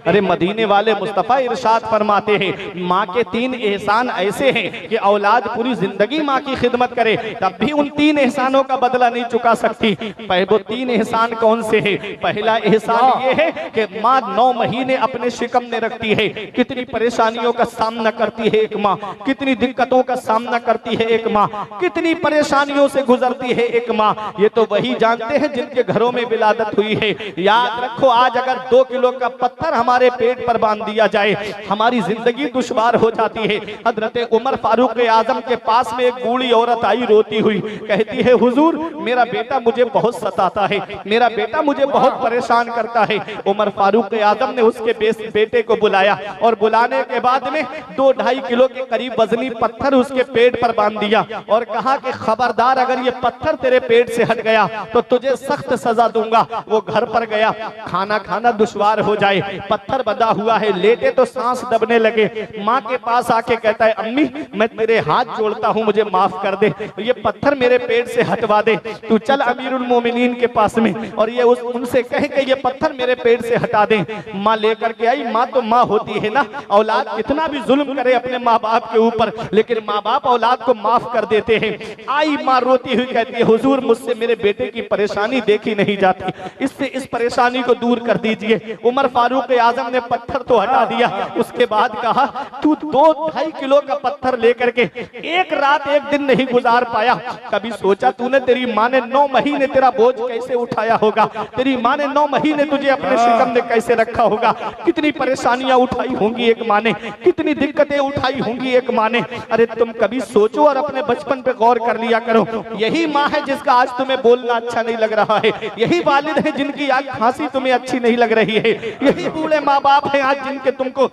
अरे मदीने वाले मुस्तफ़ा इरशाद फरमाते हैं, माँ के 3 एहसान ऐसे हैं कि औलाद पूरी जिंदगी माँ की खिदमत करे तब भी उन 3 एहसानों का बदला नहीं चुका सकती। वो 3 एहसान कौन से हैं? पहला एहसान ये है कि माँ 9 महीने अपने शिकम में रखती है। कितनी परेशानियों का सामना करती है एक माँ, कितनी दिक्कतों का सामना करती है एक माँ, कितनी परेशानियों से गुजरती है एक माँ। ये तो वही जानते हैं जिनके घरों में विलादत हुई है। याद रखो, आज अगर 2 किलो का पत्थर हमारे पेट पर बांध दिया जाए, हमारी जिंदगी दुश्वार हो जाती है। हजरत उमर फारूक आजम के पास में एक बूढ़ी औरत आई रोती हुई, कहती है हुजूर मेरा बेटा मुझे बहुत सताता है, मेरा बेटा मुझे बहुत परेशान करता है। उमर फारूक आजम ने उसके बेटे को बुलाया और बुलाने के बाद में 2-2.5 किलो के करीब वजनी पत्थर उसके पेट पर बांध दिया और कहा कि खबरदार अगर ये पत्थर तेरे पेट से हट गया तो तुझे सख्त सजा दूंगा। वो घर पर गया, खाना खाना दुश्वार हो जाए, पत्थर बंधा हुआ है, लेटे तो सांस दबने लगे। माँ के पास आके कहता है अम्मी मैं तेरे हाथ जोड़ता हूँ, मुझे माफ कर दे, ये पत्थर मेरे पेट से हटवा दे, तू चल अमीरुल मोमिनीन के पास में और ये उनसे कहे कि ये पत्थर मेरे पेट से हटा दे। माँ लेकर के आई। माँ तो माँ होती है ना, औलाद कितना भी जुल्म करे अपने माँ बाप के ऊपर, लेकिन माँ बाप औलाद को माफ कर देते हैं। आई माँ रोती हुई कहती है हुजूर मुझसे मेरे बेटे की परेशानी देखी नहीं जाती, इससे इस परेशानी को दूर कर दीजिए। उमर फारूक आजम ने पत्थर तो हटा दिया, उसके बाद कहा तू 2-2.5 किलो का पत्थर लेकर के एक रात एक दिन नहीं गुजार पाया, कभी सोचा तूने तेरी माँ ने 9 महीने तेरा बोझ कैसे उठाया होगा, तेरी माँ ने 9 महीने तुझे अपने शिकम में कैसे रखा होगा, कितनी परेशानियां उठाई होंगी एक माँ ने, कितनी दिक्कतें उठाई होंगी एक माँ ने। अरे तुम कभी सोचो और अपने बचपन पे गौर कर लिया करो। यही माँ है जिसका आज तुम्हें बोलना अच्छा नहीं लग रहा है, यही वालिद है जिनकी आज खांसी तुम्हें अच्छी नहीं लग रही है, यही बूढ़े माँ बाप हैं आज जिनके तुमको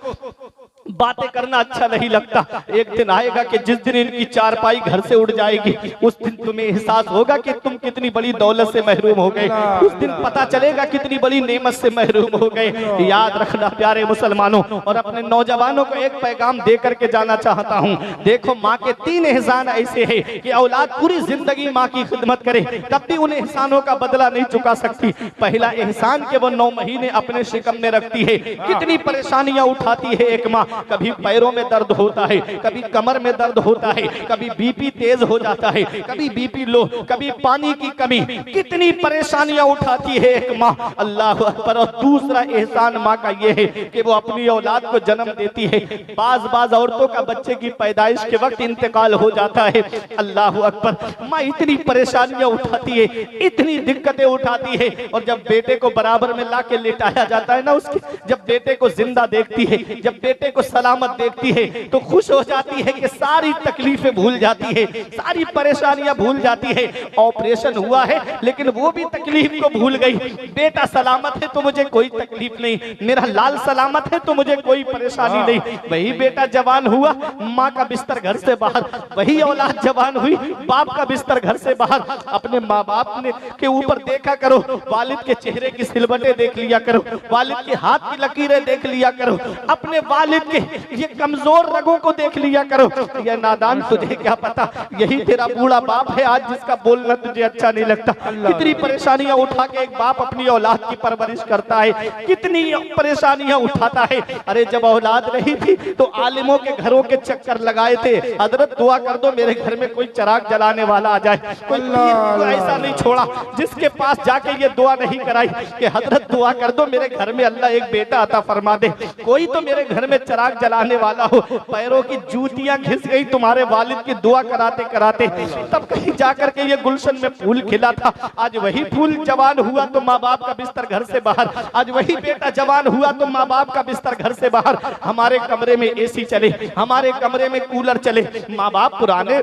बातें करना अच्छा नहीं लगता। एक दिन आएगा कि जिस दिन इनकी चारपाई घर से उड़ जाएगी, उस दिन तुम्हें एहसास होगा कि तुम कितनी बड़ी दौलत से महरूम हो गए, उस दिन पता चलेगा कितनी बड़ी नेमत से महरूम हो गए। याद रखना प्यारे मुसलमानों, और अपने नौजवानों को एक पैगाम दे करके जाना चाहता हूँ। देखो माँ के 3 एहसान ऐसे है कि औलाद पूरी जिंदगी माँ की खिदमत करे तब भी उन एहसानों का बदला नहीं चुका सकती। पहला एहसान के वो 9 महीने अपने शिकम में रखती है। कितनी परेशानियां उठाती है एक माँ, कभी पैरों में दर्द होता है, कभी कमर में दर्द होता है, कभी बीपी तेज हो जाता है, कभी बीपी लो, कभी पानी की कमी, कितनी परेशानियां उठाती है एक माँ। अल्लाह अकबर। और दूसरा एहसान माँ का ये है कि वो अपनी औलाद को जन्म देती है। बाज औरतों का बच्चे की पैदाइश के वक्त इंतकाल हो जाता है। अल्लाह अकबर। माँ इतनी परेशानियां उठाती है, इतनी दिक्कतें उठाती है, और जब बेटे को बराबर में ला के लेटाया जाता है ना, उसके जब बेटे को जिंदा देखती है, जब बेटे को सलामत देखती है तो खुश हो जाती है कि सारी तकलीफें भूल जाती है, सारी परेशानियां भूल जाती है। ऑपरेशन हुआ है लेकिन वो भी तकलीफ को भूल गई। बेटा सलामत है तो मुझे कोई तकलीफ नहीं, मेरा लाल सलामत है तो मुझे कोई परेशानी नहीं। वही बेटा जवान हुआ, माँ का बिस्तर घर से बाहर, वही औलाद जवान हुई, बाप का बिस्तर घर से बाहर। अपने माँ बाप ने के ऊपर देखा करो, वालिद के चेहरे की सिलवटें देख लिया करो, वालिद के हाथ की लकीरें देख लिया करो, अपने वालिद के ये कमजोर रगों को देख लिया करो। ये नादान, तुझे क्या पता यही तेरा बूढ़ा बाप है आज जिसका बोलना तुझे अच्छा नहीं लगता। कितनी परेशानियां उठा के एक बाप अपनी औलाद की परवरिश करता है, कितनी परेशानियां उठाता है। अरे जब औलाद नहीं थी तो आलिमों के घरों के चक्कर लगाए थे, हजरत दुआ कर दो मेरे घर में कोई चिराग जलाने वाला आ जाए। कोई ऐसा नहीं छोड़ा जिसके पास जाके ये दुआ नहीं कराई कि हजरत दुआ कर दो मेरे घर में अल्लाह एक बेटा अता फरमा दे। कोई तो मेरे घर में चिराग जलाने वाला हो। पैरों की जूतियां घिस गई तुम्हारे वालिद की दुआ कराते कराते, तब कहीं जाकर के ये गुलशन में फूल खिला था। आज वही फूल जवान हुआ तो माँ बाप का बिस्तर घर से बाहर, आज वही बेटा जवान हुआ तो माँ बाप का बिस्तर घर से बाहर। हमारे कमरे में एसी चले, हमारे कमरे में कूलर चले, माँ बाप पुराने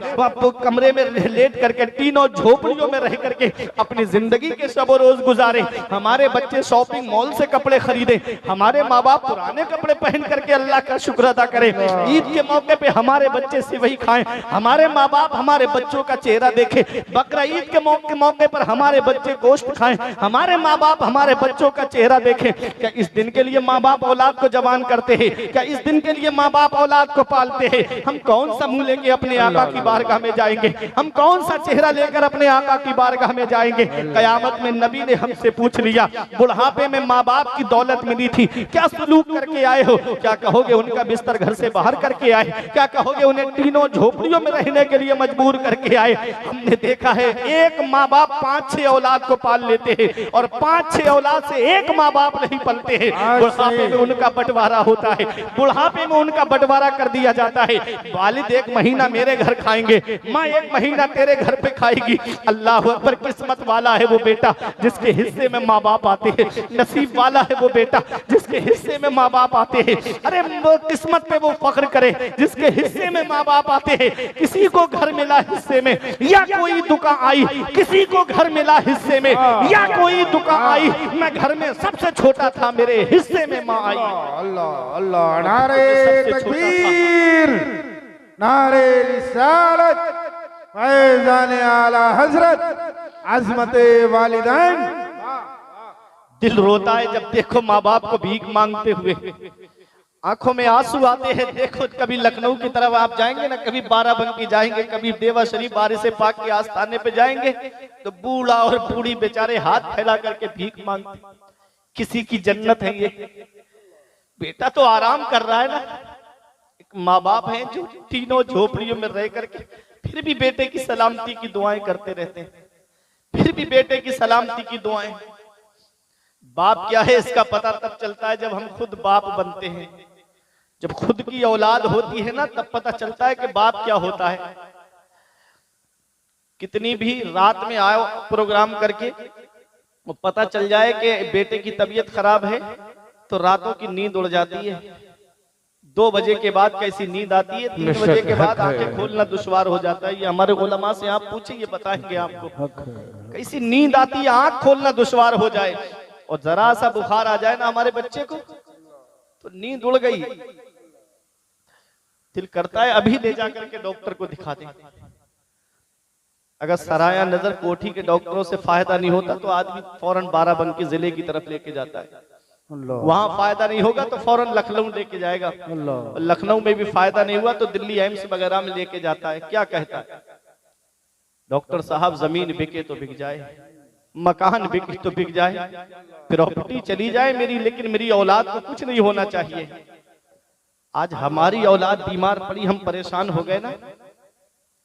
कमरे में लेट करके तीनों झोपड़ियों में रह करके अपनी जिंदगी के शबो रोज गुजारे। हमारे बच्चे शॉपिंग मॉल से कपड़े खरीदे, हमारे माँ बाप पुराने कपड़े पहन करके अल्लाह का का शुक्र अदा करें। ईद के मौके पे हमारे बच्चे सेवई खाएं, हमारे माँ बाप हमारे बच्चों का चेहरा देखें। बकरा ईद के मौके पर हमारे बच्चे गोश्त खाएं, हमारे माँ बाप हमारे बच्चों का चेहरा देखें। क्या इस दिन के लिए माँ बाप औलाद को जवान करते हैं? क्या इस दिन के लिए माँ बाप औलाद को पालते हैं? हम कौन सा मुंह लेके अपने आका की बारगाह में जाएंगे? हम कौन सा चेहरा लेकर अपने आका की बारगाह में जाएंगे? कयामत में नबी ने हमसे पूछ लिया, बुढ़ापे में माँ बाप की दौलत मिली थी, क्या सलूक करके आए हो? क्या कहोगे उनका बिस्तर घर से बाहर करके आए? क्या कहोगे उन्हें तीनों झोपड़ियों में रहने के लिए मजबूर करके आए? हमने देखा है एक माँ बाप 5-6 औलाद को पाल लेते हैं और 5-6 औलाद से एक माँ बाप नहीं पलते हैं। बुढ़ापे में उनका बंटवारा होता है, बुढ़ापे में उनका बंटवारा कर दिया जाता है। वालिद 1 महीना मेरे घर खाएंगे, माँ 1 महीना तेरे घर पे खाएगी। अल्लाह अकबर, किस्मत वाला है वो बेटा जिसके हिस्से में माँ बाप आते हैं, नसीब वाला है वो बेटा जिसके हिस्से में माँ बाप आते हैं। अरे वो किस्मत पे वो फख्र करे जिसके हिस्से में माँ बाप आते हैं। किसी को घर मिला हिस्से में या कोई दुका आई, किसी को घर मिला हिस्से में या कोई दुका आई, मैं घर में सबसे छोटा था, मेरे हिस्से में माँ आई। अल्लाह अल्लाह, नारे तकबीर, नारे रिसालत, फैज़ान आला हजरत, अज़मत वालिदैन। दिल रोता है जब देखो माँ बाप को भीख मांगते हुए, आंखों में आंसू आते हैं। देखो कभी लखनऊ की तरफ आप जाएंगे ना, कभी बाराबंकी जाएंगे, कभी देवा शरीफ बारिश पाक के आस्थाने पे जाएंगे तो बूढ़ा और बूढ़ी बेचारे हाथ फैला करके भीख मांगते। किसी की जन्नत है ये। बेटा तो आराम कर रहा है ना। एक माँ बाप है जो तीनों झोपड़ियों में रह करके फिर भी बेटे की सलामती की दुआएं करते रहते हैं, फिर भी बेटे की सलामती की दुआएं। बाप क्या है इसका पता तब चलता है जब हम खुद बाप बनते हैं, जब खुद की औलाद होती है ना, तब पता चलता है कि बाप क्या होता है। कितनी भी रात में आयो प्रोग्राम करके वो पता चल जाए कि बेटे की तबीयत खराब है तो रातों की नींद उड़ जाती है। 2 बजे के बाद कैसी नींद आती है, 3 बजे के बाद आंखें खोलना दुश्वार हो जाता है। ये हमारे उलमा से आप पूछे, ये बताएंगे आपको कैसी नींद आती है, आंख खोलना दुश्वार हो जाए। और जरा सा बुखार आ जाए ना हमारे बच्चे को तो नींद उड़ गई, दिल करता है अभी ले जाकर के डॉक्टर को दिखा दें। अगर सराया नजर कोठी के डॉक्टरों से फायदा नहीं होता तो आदमी फौरन बाराबंकी जिले की तरफ लेके जाता है। वहां फायदा नहीं होगा तो फौरन लखनऊ लेके जाएगा। लखनऊ में भी फायदा नहीं हुआ तो दिल्ली एम्स वगैरह में लेके जाता है। क्या कहता है डॉक्टर साहब, जमीन बिके तो बिक जाए, मकान बिके तो बिक जाए, प्रॉपर्टी चली जाए मेरी, लेकिन मेरी औलाद को कुछ नहीं होना चाहिए। आज हमारी औलाद बीमार पड़ी, हम परेशान हो गए ना।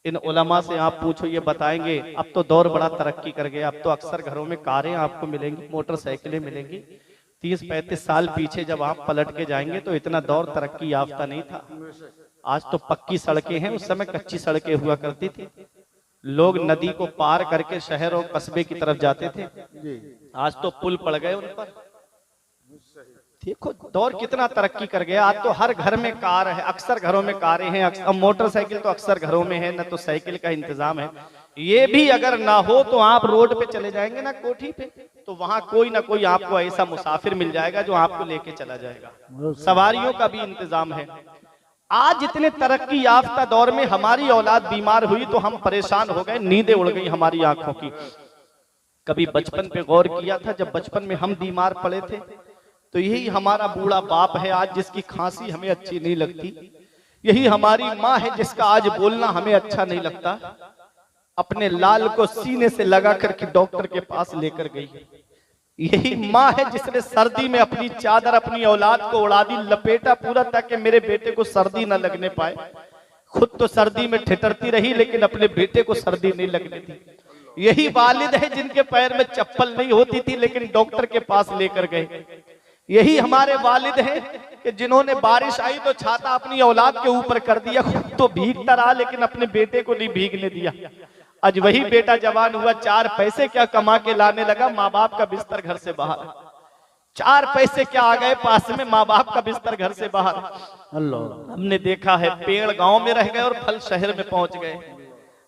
इन उलमा से आप पूछो, ये बताएंगे अब तो दौर बड़ा तरक्की कर गया। अब तो अक्सर घरों में कारें आपको मिलेंगी, मोटरसाइकिलें मिलेंगी। 30-35 साल पीछे जब आप पलट के जाएंगे तो इतना दौर तरक्की याफ्ता नहीं था। आज तो पक्की सड़कें हैं, उस समय कच्ची सड़कें हुआ करती थी। लोग नदी को पार करके शहर और कस्बे की तरफ जाते थे, आज तो पुल पड़ गए उन पर। देखो दौर कितना तरक्की कर गया। आज तो हर घर में कार है, अक्सर घरों में कारें हैं। अब मोटरसाइकिल तो अक्सर घरों में है, न तो साइकिल का इंतजाम है। ये भी अगर ना हो तो आप रोड पे चले जाएंगे ना कोठी पे, तो वहां कोई ना कोई आपको ऐसा मुसाफिर मिल जाएगा जो आपको लेके चला जाएगा। सवारियों का भी इंतजाम है। आज इतने तरक्की याफ्ता दौर में हमारी औलाद बीमार हुई तो हम परेशान हो गए, नींदें उड़ गई हमारी आंखों की। कभी बचपन पे गौर किया था, जब बचपन में हम बीमार पड़े थे तो यही हमारा बूढ़ा बाप है आज जिसकी खांसी हमें अच्छी नहीं लगती। यही हमारी माँ है जिसका आज बोलना हमें अच्छा नहीं लगता। अपने लाल को सीने से लगा करके डॉक्टर के पास लेकर गई। यही माँ है जिसने सर्दी में अपनी चादर अपनी औलाद को उड़ा दी, लपेटा पूरा ताकि मेरे बेटे को सर्दी न लगने पाए। खुद तो सर्दी में ठिठरती रही लेकिन अपने बेटे को सर्दी नहीं लगने दी। यही वालिद है जिनके पैर में चप्पल नहीं होती थी लेकिन डॉक्टर के पास लेकर गए। यही हमारे वालिद हैं कि जिन्होंने बारिश आई तो छाता अपनी औलाद के ऊपर कर दिया, खुद तो भीगता रहा लेकिन अपने बेटे को नहीं भीगने दिया। आज वही बेटा जवान हुआ, 4 पैसे क्या कमा के लाने लगा, माँ बाप का बिस्तर घर से बाहर। 4 पैसे क्या आ गए पास में, माँ बाप का बिस्तर घर से बाहर। अल्लाह, हमने देखा है पेड़ गांव में रह गए और फल शहर में पहुंच गए।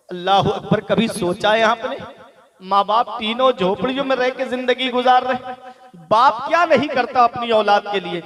अल्लाह अकबर, कभी सोचा है आपने माँ बाप तीनों झोपड़ियों में रह के जिंदगी गुजार रहे। बाप क्या नहीं करता अपनी औलाद के लिए।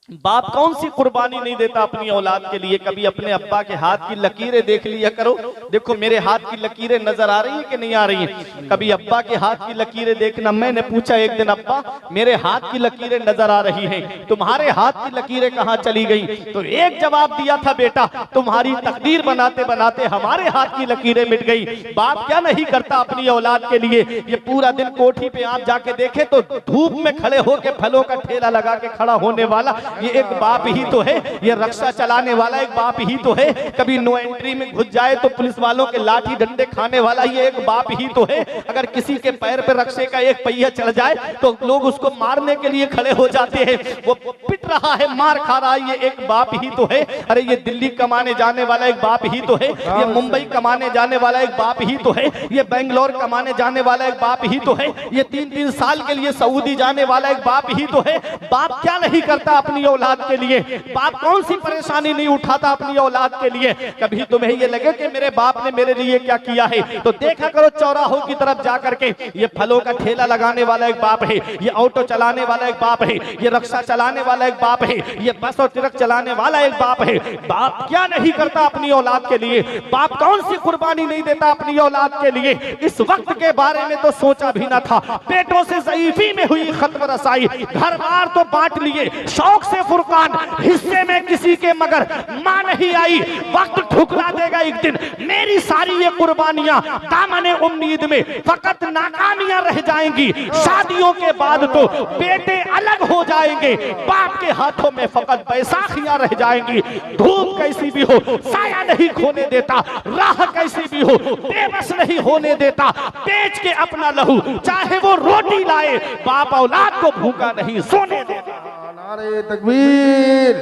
बाप कौन सी कुर्बानी नहीं देता अपनी औलाद के लिए। कभी अपने अब्बा के हाथ की लकीरें देख लिया करो, देखो मेरे हाथ की लकीरें नजर आ रही है कि नहीं आ रही है। कभी अब्बा के हाथ की लकीरें देखना। मैंने पूछा एक दिन, अब्बा मेरे हाथ की लकीरें नजर आ रही हैं, तुम्हारे हाथ की लकीरें कहाँ चली गई? तो एक जवाब दिया था, बेटा तुम्हारी तकदीर बनाते बनाते हमारे हाथ की लकीरें मिट गई। बाप क्या नहीं करता अपनी औलाद के लिए। ये पूरा दिन कोठी पे आप जाके देखे तो धूप में खड़े होके फलों का ठेला लगा के खड़ा होने वाला ये एक बाप ही तो है। ये रक्षा चलाने वाला एक बाप ही तो है। कभी नो एंट्री में घुस जाए तो पुलिस वालों के लाठी डंडे खाने वाला ये एक बाप ही तो है। अगर किसी के पैर पे रक्षे का एक पहिया चढ़ जाए तो लोग उसको मारने के लिए खड़े हो जाते हैं। वो पिट रहा है, मार खा रहा है, ये एक बाप ही तो है। अरे ये दिल्ली कमाने जाने वाला एक बाप ही तो है। ये मुंबई कमाने जाने वाला एक बाप ही तो है। ये बेंगलोर कमाने जाने वाला एक बाप ही तो है। ये 3-3 साल के लिए सऊदी जाने वाला एक बाप ही तो है। बाप क्या नहीं करता अपनी औलाद के लिए। बाप कौन सी परेशानी नहीं उठाता अपनी औलाद के लिए। कभी तुम्हें ये लगे कि मेरे बाप ने मेरे लिए क्या किया है, तो देखा करो चौराहों की तरफ जाकर के। ये फलों का ठेला लगाने वाला एक बाप है, ये ऑटो चलाने वाला एक बाप है, ये रिक्शा चलाने वाला एक बाप है, ये बस और ट्रक चलाने वाला एक बाप है। बाप क्या नहीं करता अपनी औलाद के लिए। बाप कौन सी कुर्बानी नहीं देता अपनी औलाद के लिए। इस वक्त के बारे में तो सोचा भी ना था। पेटों से ज़ईफ़ी में हुई खत्म रसाई, घर बार तो बांट लिए, शौक से फुरकान, हिस्से में किसी के मगर मां नहीं आई। वक्त ठुकरा देगा एक दिन। मेरी सारी ये कुर्बानियां दामने उम्मीद में फकत नाकामियां रह जाएंगी। शादियों के बाद तो बेटे अलग हो जाएंगे, बाप के हाथों में फकत बैसाखियां रह जाएंगी। धूप कैसी भी हो साया नहीं खोने देता, राह कैसी भी हो बेबस नहीं होने देता। बेच के अपना लहू चाहे वो रोटी लाए, बाप औलाद को भूखा नहीं सोने देता। नारे तकबीर,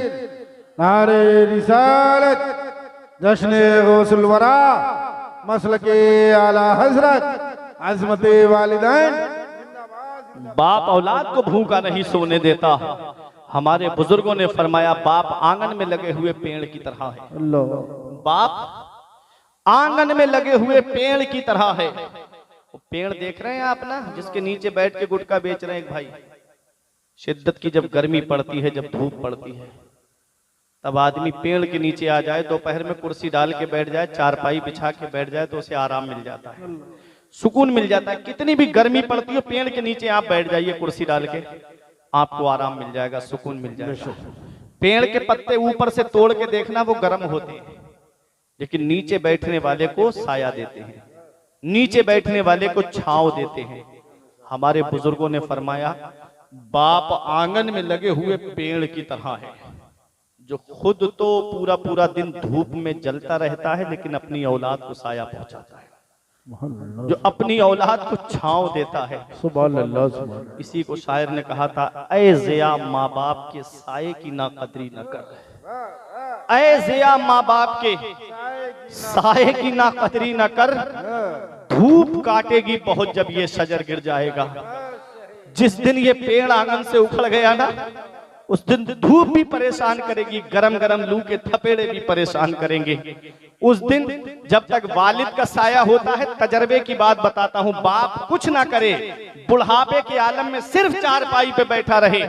नारे रिसालत, जश्न गौसुल वरा, मसलके आला हजरत, अज़मते वालिदैन। बाप औलाद को भूखा नहीं सोने देता। हमारे बुजुर्गों ने फरमाया बाप आंगन में लगे हुए पेड़ की तरह है। बाप आंगन में लगे हुए पेड़ की तरह है। वो पेड़ देख रहे हैं आप ना, जिसके नीचे बैठ के गुटखा बेच रहे हैं एक भाई। शिद्दत की जब गर्मी पड़ती है, जब धूप पड़ती है, तब आदमी पेड़ के नीचे आ जाए, दोपहर में कुर्सी डाल के बैठ जाए, चारपाई बिछा के बैठ जाए तो उसे आराम मिल जाता है, सुकून मिल जाता है। कितनी भी गर्मी पड़ती हो, पेड़ के नीचे आप बैठ जाइए कुर्सी डाल के, आपको आराम मिल जाएगा, सुकून मिल जाएगा। पेड़ के पत्ते ऊपर से तोड़ के देखना, वो गर्म होते हैं, लेकिन नीचे बैठने वाले को साया देते हैं, नीचे बैठने वाले को छांव देते हैं। हमारे बुजुर्गों ने फरमाया बाप आंगन में लगे हुए पेड़ की तरह है, जो खुद तो पूरा पूरा दिन धूप में जलता रहता है, लेकिन अपनी औलाद को साया पहुंचाता है, जो अपनी औलाद को छांव देता है। सुभान अल्लाह। इसी को शायर ने कहा था, ऐ ज़िया माँ बाप के साये की ना कदरी न कर। ऐ ज़िया माँ बाप के साये की ना कदरी न कर, धूप काटेगी बहुत जब ये शजर गिर जाएगा। जिस दिन ये पेड़ आंगन से उखड़ गया ना, उस दिन धूप भी परेशान करेगी, गरम गरम लू के थपेड़े भी परेशान करेंगे। उस दिन जब तक वालिद का साया होता है, तजर्बे की बात बताता हूँ, बाप कुछ ना करे, बुढ़ापे के आलम में सिर्फ चारपाई पे बैठा रहे,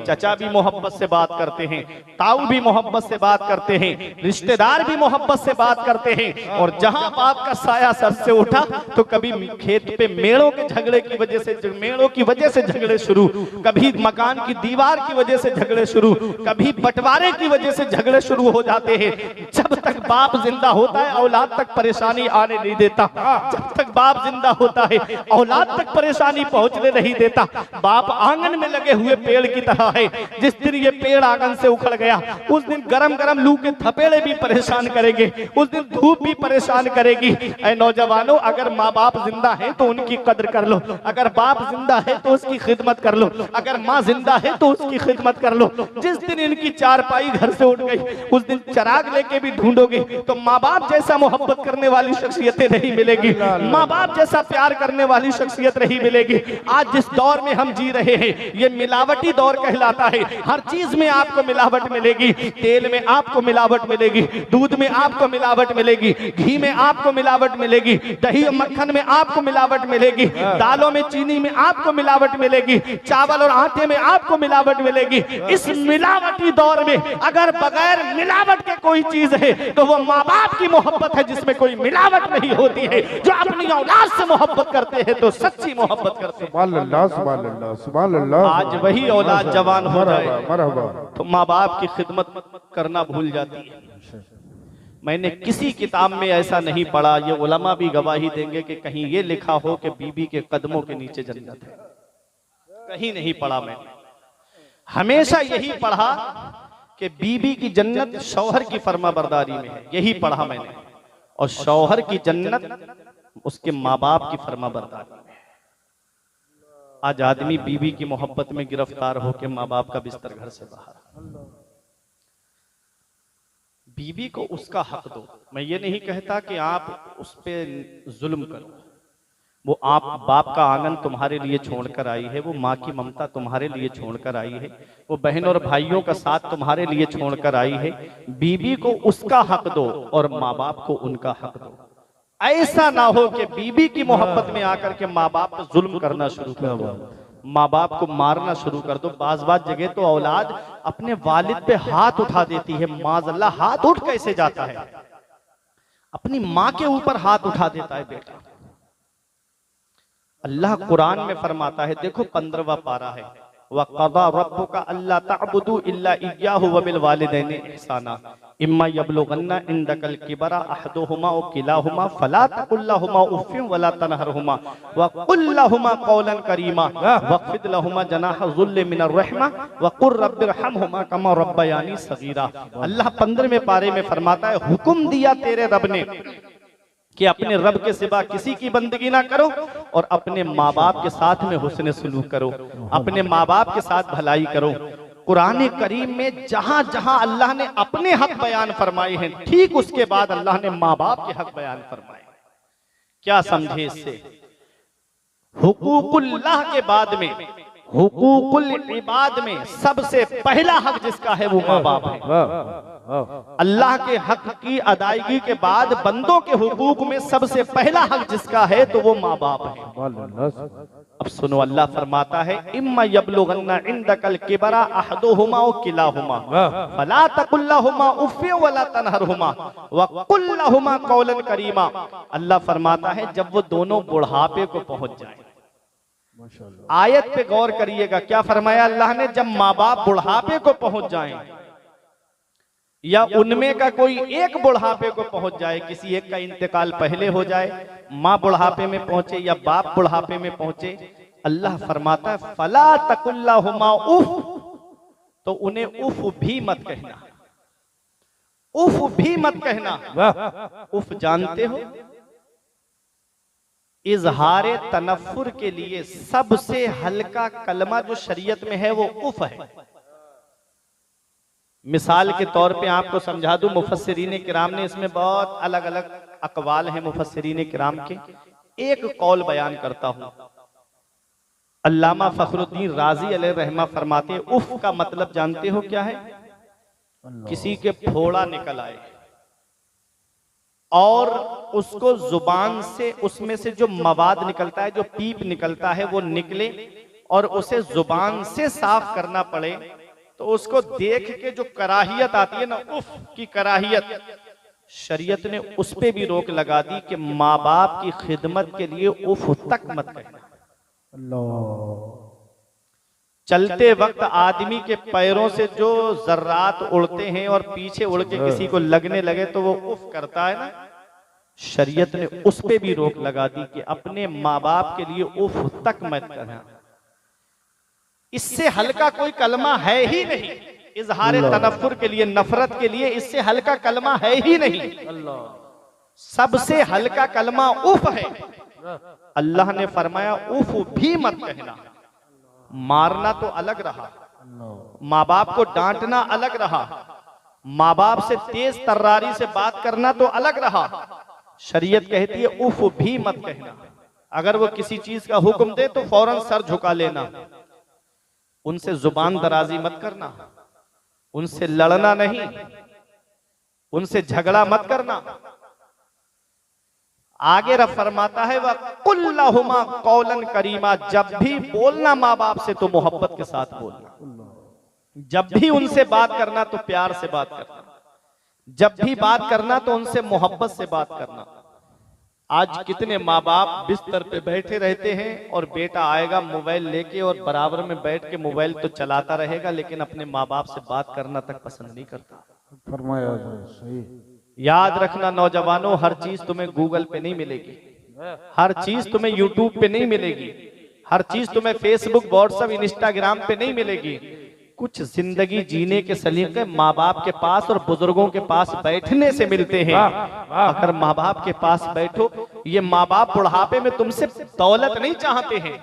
चचा भी मोहब्बत से बात करते हैं, ताऊ भी मोहब्बत से बात करते हैं, रिश्तेदार भी मोहब्बत से बात करते हैं। और जहां बाप का साया सर से उठा तो कभी खेत पे मेड़ों के झगड़े की वजह से, मेड़ों की वजह से झगड़े शुरू, कभी मकान की दीवार की वजह से झगड़े शुरू, कभी बंटवारे की वजह से झगड़े शुरू हो जाते हैं। जब तक बाप जिंदा होता है, औलाद तक परेशानी आने नहीं देता। जब तक बाप जिंदा होता है, औलाद तक परेशानी पहुंचने नहीं देता। बाप आंगन में लगे हुए पेड़ की तरह है। जिस दिन ये पेड़ आंगन से उखड़ गया, उस दिन गरम गरम लू के थपेड़े भी परेशान करेंगे, उस दिन धूप भी परेशान करेगी। ऐ नौजवानों, अगर माँ बाप जिंदा है तो उनकी कदर कर लो, अगर बाप जिंदा है तो उसकी खिदमत कर लो, अगर माँ जिंदा है तो उसकी खिदमत कर लो। जिस दिन इनकी चारपाई घर से उठ गई, उस दिन चिराग लेके भी ढूंढोगे तो माँ बाप जैसा मोहब्बत करने वाली शख्सियतें नहीं मिलेगी, माँ बाप जैसा प्यार करने वाली शख्सियत नहीं मिलेगी। आज जिस दौर में हम जी रहे हैं, ये मिलावटी दौर कहलाता है। हर चीज में आपको मिलावट मिलेगी, तेल में आपको मिलावट मिलेगी, दूध में आपको मिलावट मिलेगी, घी में आपको मिलावट मिलेगी, दही मक्खन में आपको मिलावट मिलेगी, दालों में चीनी में आपको मिलावट मिलेगी, चावल और आटे में आपको मिलावट मिलेगी। इस मिलावटी दौर में अगर बगैर मिलावट के कोई चीज है तो वो माँ बाप की मोहब्बत है, जिसमें कोई मिलावट नहीं होती है। जो अपनी औलाद से मोहब्बत करते हैं तो सच्ची मोहब्बत करते हैं। सुभान अल्लाह, सुभान अल्लाह, सुभान अल्लाह। आज वही औलाद जवान हो जाए मरहबा तो माँ बाप की खिदमत करना भूल जाती है। मैंने किसी किताब में ऐसा नहीं पढ़ा, ये उलमा भी गवाही देंगे कि कहीं ये लिखा हो कि बीबी के कदमों के नीचे जन्नत है। कहीं नहीं पढ़ा मैंने। हमेशा यही पढ़ा कि बीबी की जन्नत शौहर की फर्माबरदारी में है, यही पढ़ा मैंने। और शौहर की जन्नत उसके माँ बाप की फर्माबरदारी में है। आज आदमी बीबी की मोहब्बत में गिरफ्तार होकर माँ बाप का बिस्तर घर से बाहर। बीबी को उसका हक दो। मैं ये नहीं कहता कि आप उस पे जुल्म करो। वो आप बाप का आंगन तुम्हारे लिए छोड़कर आई है, वो माँ की ममता तुम्हारे लिए छोड़कर आई है, वो बहन और भाइयों का साथ तुम्हारे लिए छोड़कर आई है। बीबी को उसका हक दो और माँ बाप को उनका हक दो। ऐसा ना हो कि बीबी की मोहब्बत में आकर के माँ बाप पर जुल्म करना शुरू कर दो, माँ बाप को मारना शुरू कर दो। बाज जगह तो औलाद अपने वालिद पे हाथ उठा देती है। माज़अल्लाह, हाथ उठ कैसे जाता है? अपनी माँ के ऊपर हाथ उठा देता है बेटा। अल्लाह कुरान में फरमाता है, देखो 15वां पारा है, वक़ज़ा रब्बुका अल्ला तअबुदू इल्ला इय्याहु व बिल वालिदैनि इहसाना इम्मा यबलुगन्ना इंदकल किबरा अहदुहुमा व किलाहुमा फला तकुल लहुमा उफ़्फ़िन वला तनहरहुमा व कुल लहुमा क़ौलन करीमा वख़्फ़िद लहुमा जनाह ज़ुल्लि मिनर रहमा व क़ुर रब्बिरहमहुमा कमा रब्बयानी सग़ीरा। अल्लाह 15वें पारे में फरमाता है, हुक्म दिया तेरे रब ने कि अपने रब के सिवा किसी की बंदगी ना करो और अपने माँ बाप के साथ में हुस्न सलूक करो, अपने माँ बाप के साथ भलाई करो। कुरान करीम में जहां जहां अल्लाह ने अपने हक बयान फरमाए हैं, ठीक उसके बाद अल्लाह ने माँ बाप के हक बयान फरमाए। क्या समझे इससे? हुकूकुल्लाह के बाद में हुकूकुल इबाद में सबसे पहला हक जिसका है वो माँ बाप है। अल्लाह के हक की अदायगी के बाद बंदों के हुकूक में सबसे पहला हक जिसका है तो वो माँ बाप है। अब सुनो, अल्लाह फरमाता है, इम्मा यबलुगन्ना इंदकल किबरा अहदुहुमा व किलाहुमा फला तकुल लहुमा उफ़्फ़िन वला तनहरहुमा व कुल लहुमा क़ौलन करीमा। अल्लाह फरमाता है, जब वो दोनों बुढ़ापे को पहुंच जाए। आयत पे गौर करिएगा, क्या फरमाया अल्लाह ने? जब माँ बाप बुढ़ापे को पहुंच जाएं या उनमें का कोई एक बुढ़ापे को पहुंच जाए, किसी एक का इंतकाल पहले हो जाए, माँ बुढ़ापे में पहुंचे या बाप बुढ़ापे में पहुंचे, अल्लाह फरमाता है फला तकुल लहुमा उफ, तो उन्हें उफ भी मत कहना, उफ भी मत कहना। उफ जानते हो? इजहारे तनफ्फुर के लिए सबसे हल्का कलमा जो शरीयत में है वो उफ है। मिसाल के तौर पे आपको समझा दूं, मुफस्सिरीन किराम ने इसमें बहुत अलग अलग अकवाल हैं मुफस्सिरीन किराम के। एक कौल बयान करता हूं। अल्लामा फखरुद्दीन राजी अलैहि रहमा फरमाते हैं, उफ का मतलब जानते हो क्या है? किसी के फोड़ा निकल आए और उसको जुबान से उसमें से जो मवाद निकलता है, जो पीप निकलता है वो निकले और उसे जुबान से साफ करना पड़े, तो उसको देख के जो कराहियत आती है ना, उफ की कराहियत, शरीयत ने उस पे भी रोक लगा दी कि माँ बाप की खिदमत के लिए उफ तक मत कहना। चलते वक्त आदमी के पैरों से जो जर्रात उड़ते हैं और पीछे उड़ के किसी को लगने लगे तो वो उफ करता है ना, शरीयत ने उस पे भी रोक लगा दी कि अपने माँ बाप के लिए उफ तक मत कहना। इससे हल्का कोई कलमा है ही नहीं। इजहार तनफ्फुर के लिए, नफरत के लिए इससे हल्का कलमा है ही नहीं। सबसे हल्का कलमा उफ है। अल्लाह ने फरमाया उफ भी मत कहना। मारना तो अलग रहा, माँ बाप को डांटना अलग रहा, माँ बाप से तेज तर्रारी से बात करना तो अलग रहा। शरीयत कहती है उफ भी मत कहना। अगर वो किसी चीज का हुक्म दे तो फौरन सर झुका लेना, उनसे जुबान दराजी मत करना, उनसे लड़ना नहीं, उनसे झगड़ा मत करना। आगे रब फरमाता है, वह कुल लहुमा कौलन करीमा, जब भी बोलना माँ बाप से तो मोहब्बत के साथ बोलना। जब भी उनसे बात करना तो प्यार से बात करना, जब भी बात करना तो उनसे मोहब्बत से बात करना। आज कितने माँ बाप बिस्तर पे बैठे रहते हैं और बेटा आएगा मोबाइल लेके और बराबर में बैठ के मोबाइल तो चलाता रहेगा, लेकिन अपने माँ बाप से बात करना तक पसंद नहीं करता। फरमाया सही। याद रखना नौजवानों, हर चीज तुम्हें गूगल पे नहीं मिलेगी, हर चीज तुम्हें यूट्यूब पे नहीं मिलेगी, हर चीज तुम्हें फेसबुक, व्हाट्सएप, इंस्टाग्राम पे नहीं मिलेगी। कुछ जिंदगी जीने के सलीके माँ बाप के पास और बुजुर्गों के पास बैठने से मिलते हैं। अगर माँ बाप के पास बैठो, ये माँ बाप बुढ़ापे में तुमसे दौलत नहीं चाहते हैं,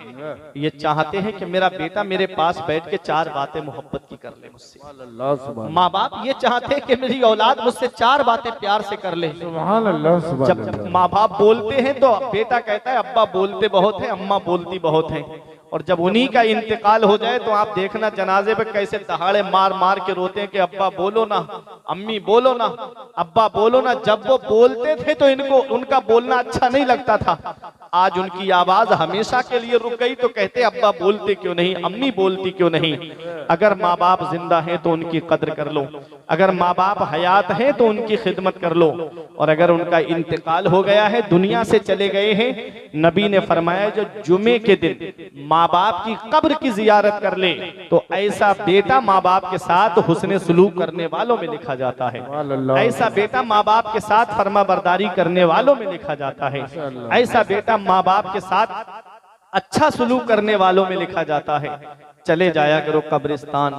ये चाहते हैं कि मेरा बेटा मेरे पास बैठ के चार बातें मोहब्बत की कर ले मुझसे। माँ बाप ये चाहते हैं कि मेरी औलाद मुझसे चार बातें प्यार से कर ले। जब माँ बाप बोलते हैं तो बेटा कहता है अब्बा बोलते बहुत है, अम्मा बोलती बहुत है, और जब उन्हीं का इंतकाल हो जाए तो आप देखना जनाजे पे कैसे दहाड़े मार मार के रोते हैं कि अब्बा बोलो ना, अम्मी बोलो ना, अब्बा बोलो ना। जब वो बोलते थे तो इनको उनका बोलना अच्छा नहीं लगता था, आज उनकी आवाज हमेशा के लिए रुक गई तो कहते अब्बा बोलते क्यों नहीं, अम्मी बोलती क्यों नहीं। अगर माँ बाप जिंदा हैं तो उनकी कद्र कर लो, अगर माँ बाप हयात हैं तो उनकी खिदमत कर लो, और अगर उनका इंतकाल हो गया है, दुनिया से चले गए हैं, नबी ने फरमाया जो जुमे के दिन माँ बाप की कब्र की जियारत कर ले तो ऐसा बेटा माँ बाप के साथ हुस्ने सुलूक करने वालों में लिखा जाता है, ऐसा बेटा माँ बाप के साथ फर्मा बरदारी करने वालों में लिखा जाता है, ऐसा बेटा माँ बाप के साथ अच्छा सुलूक करने वालों में लिखा जाता है। चले जाया करो कब्रिस्तान,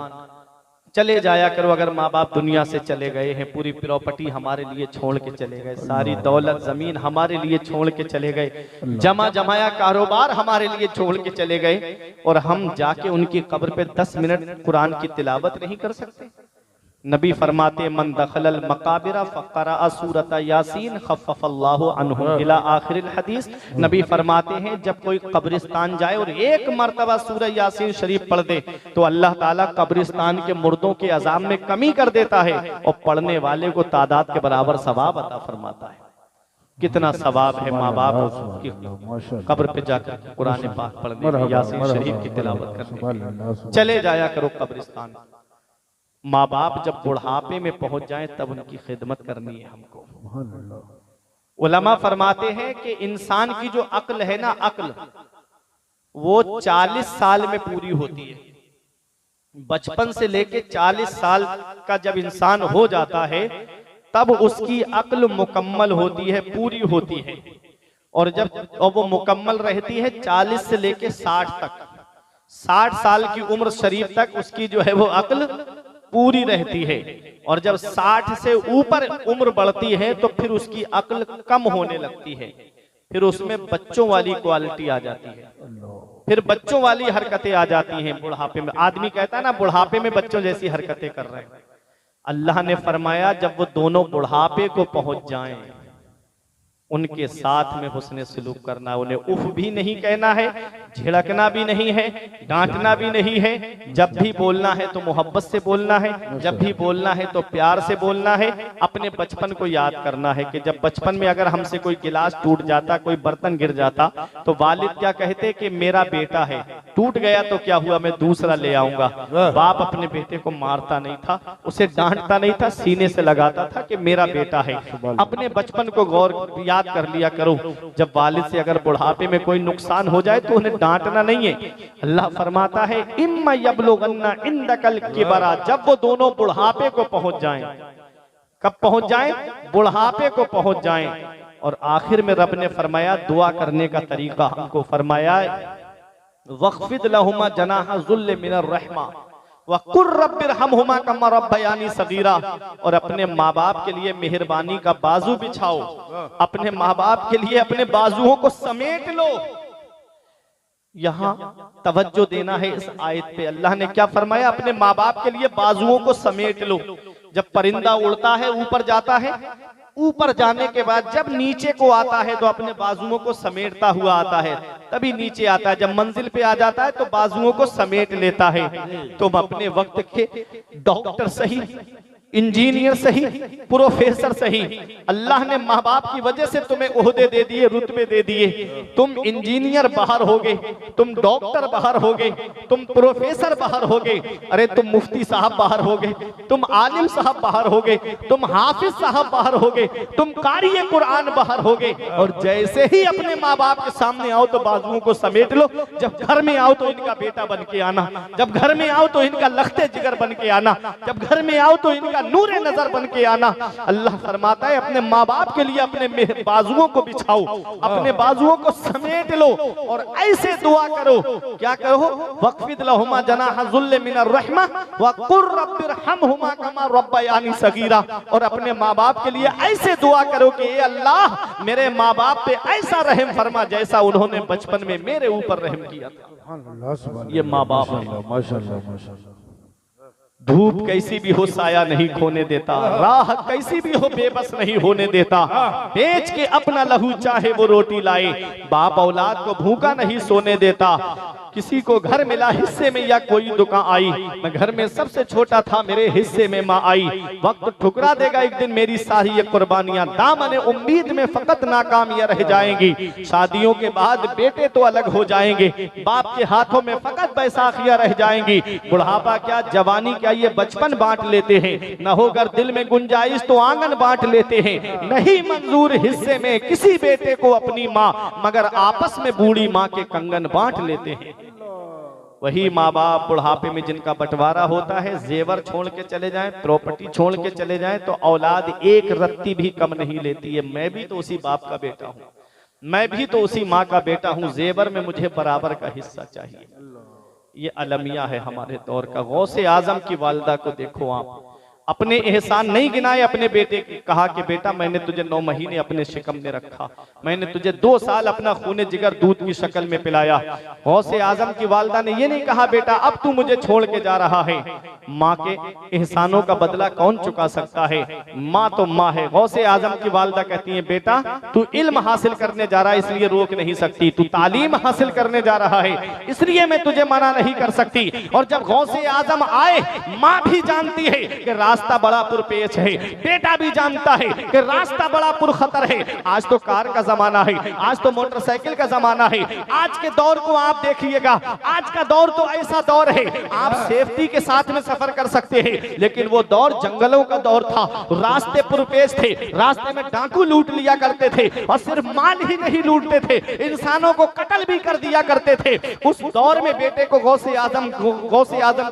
चले जाया करो। अगर माँ बाप दुनिया से चले गए हैं, पूरी प्रॉपर्टी हमारे लिए छोड़ के चले गए, सारी दौलत जमीन हमारे लिए छोड़ के चले गए, जमा जमाया कारोबार हमारे लिए छोड़ के चले गए, और हम जाके उनकी कब्र पे 10 मिनट कुरान की तिलावत नहीं कर सकते। नबी फरमाते मन दखलल मकाबिरा फक़रा सूरत यासीन खफ़फ़ल्लाहु अन्हु इला आखिरिल हदीस। नबी फरमाते हैं जब कोई कब्रिस्तान जाए और एक मर्तबा सूरह यासीन शरीफ पढ़ दे तो अल्लाह ताला कब्रिस्तान के मुर्दों के अज़ाब में कमी कर देता है और पढ़ने वाले को तादाद के बराबर सवाब अता फरमाता है। कितना सवाब है माँ बाप की कब्र पे जाकर कुरान पाक पढ़ने, यासीन शरीफ की तिलावत करने। चले जाया करो कब्रिस्तान। माँ बाप जब बुढ़ापे में पहुंच जाएं तब उनकी खिदमत करनी है हमको। उलमा फरमाते हैं कि इंसान की जो अक्ल है ना, अक्ल वो 40 साल में पूरी होती है। बचपन से लेके 40 साल का जब इंसान हो जाता है तब उसकी अक्ल मुकम्मल होती है, पूरी होती है, और जब वो मुकम्मल रहती है 40 से लेके 60 तक, 60 साल की उम्र शरीफ तक उसकी जो है वो अक्ल पूरी रहती है। और जब 60 से ऊपर उम्र बढ़ती है तो फिर उसकी अक्ल कम होने लगती है, फिर उसमें बच्चों वाली क्वालिटी आ जाती है, फिर बच्चों वाली हरकतें आ जाती हैं। बुढ़ापे में आदमी कहता है ना बुढ़ापे में बच्चों जैसी हरकतें कर रहे हैं। अल्लाह ने फरमाया जब वो दोनों बुढ़ापे को पहुंच जाएं उनके साथ में हुस्ने सलूक करना, उन्हें उफ भी नहीं कहना है, झिड़कना भी नहीं है, डांटना भी नहीं है। जब भी बोलना है तो मोहब्बत से बोलना है, जब भी बोलना है तो प्यार से बोलना है। अपने बचपन को याद करना है कि जब बचपन में अगर हमसे कोई गिलास टूट जाता, कोई बर्तन गिर जाता तो वालिद क्या कहते कि मेरा बेटा है, टूट गया तो क्या हुआ, मैं दूसरा ले आऊंगा। बाप अपने बेटे को मारता नहीं था, उसे डांटता नहीं था, सीने से लगाता था कि मेरा बेटा है। अपने बचपन को गौर याद कर लिया करो। जब वालिद से अगर बुढ़ापे में कोई नुकसान हो जाए तो उन्हें डांटना नहीं है। अल्लाह फरमाता है इम्मा यबलुगन्ना इंदकल किबरा, जब वो दोनों बुढ़ापे को पहुंच जाएं। कब पहुंच जाएं? बुढ़ापे को पहुंच जाएं। और आखिर में रब ने फरमाया दुआ करने का तरीका हमको फरमाया वक़्फ़िद लहुमा जनाह ज़ुल्ल मिनर रहमा वक़ुर रब्बिरहमहुमा कमा रब्बयानी सगीरा। और अपने माँ बाप के लिए मेहरबानी का बाजू बिछाओ, अपने माँ बाप के लिए अपने बाजुओं को समेट लो। यहाँ तवज्जो देना है इस आयत पे। अल्लाह ने क्या फरमाया? अपने माँ बाप के लिए बाजुओं को समेट लो। जब परिंदा उड़ता है ऊपर जाता है, ऊपर जाने के बाद जब नीचे को आता है तो अपने बाजुओं को समेटता हुआ आता है, तभी नीचे आता है। जब मंजिल पे आ जाता है तो बाजुओं को समेट लेता है। तुम अपने वक्त के डॉक्टर सही, इंजीनियर सही, प्रोफेसर सही, अल्लाह ने माँ बाप की वजह से तुम्हें ओहदे दे दिए, रुतबे दे दिए। तुम इंजीनियर बाहर हो गए, तुम डॉक्टर बाहर हो गए, तुम प्रोफेसर बाहर हो गए, अरे तुम मुफ्ती साहब बाहर हो गए, तुम आलिम साहब बाहर हो गए, तुम हाफिज साहब बाहर हो गए, तुम कारी कुरान बाहर हो गए। और जैसे ही अपने माँ बाप के सामने आओ तो बाजुओं को समेट लो। जब घर में आओ तो इनका बेटा बन के आना, जब घर में आओ तो इनका लखते जिगर बन के आना, जब घर में आओ तो इनका नूरे नजर बन के आना। अल्लाह फरमाता है अपने माँ बाप के लिए अपने बाजुओं को बिछाओ, अपने बाजुओं को समेट लो और ऐसे दुआ करो। क्या करो? वक़्फ़िद लहुमा जनाह ज़ुल्ल मिनर रहमा व क़ुर रब्बिरहमहुमा कमा रब्बयानी सगीरा। और अपने माँ बाप के लिए ऐसे दुआ करो कि ए अल्लाह मेरे माँ बाप पे ऐसा रहम फरमा जैसा उन्होंने बचपन में मेरे ऊपर रहम किया था। ये माँ बाप है। माशाअल्लाह माशाअल्लाह। धूप कैसी भी हो साया नहीं खोने देता, राह कैसी भी हो बेबस नहीं होने देता, बेच के अपना लहू चाहे वो रोटी लाए, बाप औलाद को भूखा नहीं सोने देता। किसी को घर मिला हिस्से में या कोई दुकान आई, मैं घर में सबसे छोटा था मेरे हिस्से में माँ आई। वक्त ठुकरा देगा एक दिन मेरी सारी ये कुर्बानियां, दामन उम्मीद में फकत नाकामियां रह जाएंगी। शादियों के बाद बेटे तो अलग हो जाएंगे, बाप के हाथों में फकत बैसाखियां रह जाएंगी। बुढ़ापा क्या जवानी क्या ये बचपन बांट लेते हैं, न हो अगर दिल में गुंजाइश तो आंगन बांट लेते हैं। नहीं मंजूर हिस्से में किसी बेटे को अपनी माँ, मगर आपस में बूढ़ी माँ के कंगन बांट लेते हैं। वही माँ बाप बुढ़ापे में जिनका बंटवारा होता है, जेवर छोड़ के चले जाएं, प्रॉपर्टी छोड़ के चले जाएं तो औलाद एक रत्ती भी कम नहीं लेती है। मैं भी तो उसी बाप का बेटा हूँ, मैं भी तो उसी माँ का बेटा हूँ, जेवर में मुझे बराबर का हिस्सा चाहिए। ये अलमिया है हमारे दौर का। गौसे आजम की वालिदा को देखो आप, अपने एहसान नहीं गिनाए अपने बेटे के, कहा कि बेटा मैंने तुझे 9 महीने अपने शिकम में रखा, मैंने तुझे 2 साल अपना खूने जिगर दूध की शक्ल में पिलाया। गौसे आजम की वालिदा ने ये नहीं कहा बेटा अब तू मुझे छोड़ के जा रहा है। माँ के एहसानों का बदला कौन चुका सकता है? माँ तो माँ है। गौसे आजम की वालिदा कहती है बेटा तू इल्म हासिल करने जा रहा है इसलिए रोक नहीं सकती, तू तालीम हासिल करने जा रहा है इसलिए मैं तुझे मना नहीं कर सकती। और जब गौसे आजम आए, माँ भी जानती है कि रास्ता बड़ा पुरपेच है, बेटा भी जानता है कि रास्ता बड़ा पुरखतर है। आज तो कार का जमाना है, आज तो मोटरसाइकिल का जमाना है। आज के दौर को आप देखिएगा, आज का दौर तो ऐसा दौर है आप सेफ्टी के साथ में सफर कर सकते हैं, लेकिन वो दौर जंगलों का दौर था, रास्ते पुरपेच थे, रास्ते में डाकू लूट लिया करते थे और सिर्फ माल ही नहीं लूटते थे, इंसानों को कत्ल भी कर दिया करते थे। उस दौर में बेटे को गौसे आजम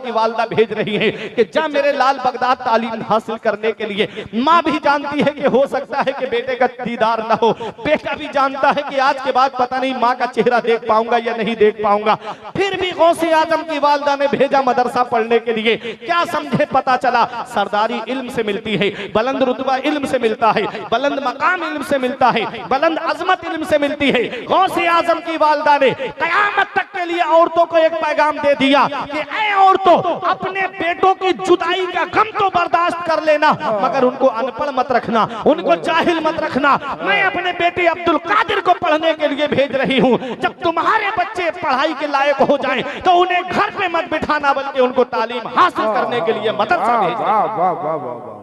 की वालिदा भेज रही है कि जा मेरे लाल बगदाद तालीम हासिल करने के लिए। माँ भी जानती है कि हो सकता है कि बेटे का दीदार ना हो, बेटा भी जानता है कि आज के बाद पता नहीं माँ का चेहरा देख पाऊंगा या नहीं देख पाऊंगा, फिर भी गौसे आजम की वालिदा ने भेजा मदरसा पढ़ने के लिए। क्या समझे? पता चला सरदारी इल्म से मिलती है, बुलंद रुतबा इल्म से मिलता है, बुलंद मकाम इल्म से मिलता है, बुलंद अजमत इल्म से मिलती है। गौसे आजम की वालिदा ने कयामत तक के लिए औरतों को एक पैगाम दे दिया कि ऐ औरतों अपने बेटों की जुदाई का गम तो बर्दाश्त कर लेना, मगर उनको अनपढ़ मत रखना, उनको जाहिल मत रखना। मैं अपने बेटे अब्दुल कादिर को पढ़ने के लिए भेज रही हूँ, जब तुम्हारे बच्चे पढ़ाई के लायक हो जाएं तो उन्हें घर पे मत बिठाना बल्कि उनको तालीम हासिल करने के लिए मदरसा भेजना,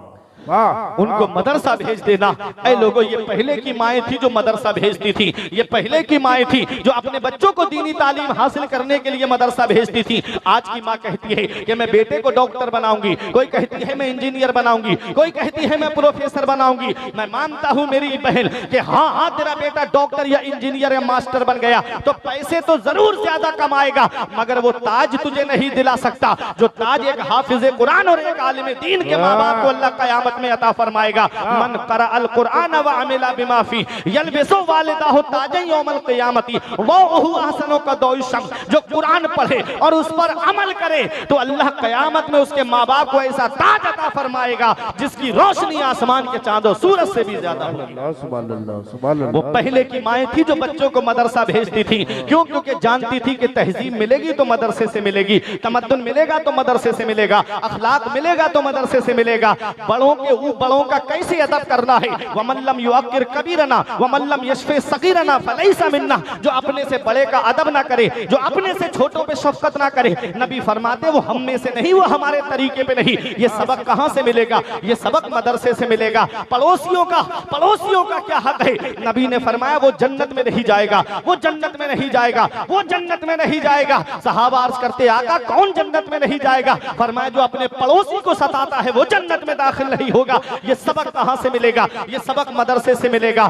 उनको मदरसा भेज देना। ऐ लोगों ये पहले की माएँ थी जो मदरसा भेजती थी, ये पहले की माएँ थी जो अपने बच्चों को दीनी तालीम हासिल करने के लिए मदरसा भेजती थी। आज की माँ कहती है कि मैं बेटे को डॉक्टर बनाऊंगी, कोई कहती है मैं इंजीनियर बनाऊंगी, कोई कहती है मैं प्रोफेसर बनाऊंगी। मैं मानता हूँ मेरी बहन कि हाँ हाँ तेरा बेटा डॉक्टर या इंजीनियर या मास्टर बन गया तो पैसे तो जरूर ज्यादा कमाएगा, मगर वो ताज तुझे नहीं दिला सकता जो ताज एक हाफिज कुरान और एक आलिम दीन के माँ बाप को अल्लाह कयामत में अता फरमाएगा। मन क़रा अल कुरान व अमिला बिमा फी यलबिसु वालिदाहु ताजन यौमल क़ियामती वहु अहसनु कदौइ शम्स। जो कुरान पढ़े और उस पर अमल करे तो अल्लाह कयामत में उसके माँ बाप को ऐसा ताज अता फरमाएगा जिसकी रोशनी आसमान के चांद और सूरज से भी ज्यादा होगी। वो पहले की माएँ थी जो बच्चों को मदरसा भेजती थी, क्यों? क्योंकि जानती थी कि तहजीब मिलेगी तो मदरसे से मिलेगी, तमद्दुन मिलेगा तो मदरसे से मिलेगा, अखलाक मिलेगा तो मदरसे से मिलेगा। बड़ों के बड़ों का कैसे अदब करना है। वमल्लम युअक्किर कबीरना वमल्लम यशफे सगीरना फलैसा मिन्ना, जो अपने से बड़े का अदब ना करे, जो अपने से छोटों पे शफकत ना करे, नबी फरमाते वो हम में से नहीं, वो हमारे तरीके पे नहीं। ये सबक कहां से मिलेगा? ये सबक मदरसे से मिलेगा। पड़ोसियों का क्या हक है? नबी ने फरमाया वो जन्नत में नहीं जाएगा, वो जन्नत में नहीं जाएगा, वो जन्नत में नहीं जाएगा। सहाबा अर्ज करते आका कौन जन्नत में नहीं जाएगा? फरमाया जो अपने पड़ोसी को सताता है वो जन्नत में दाखिल नहीं होगा। ये सबक कहां से मिलेगा? ये सबक मदरसे से मिलेगा।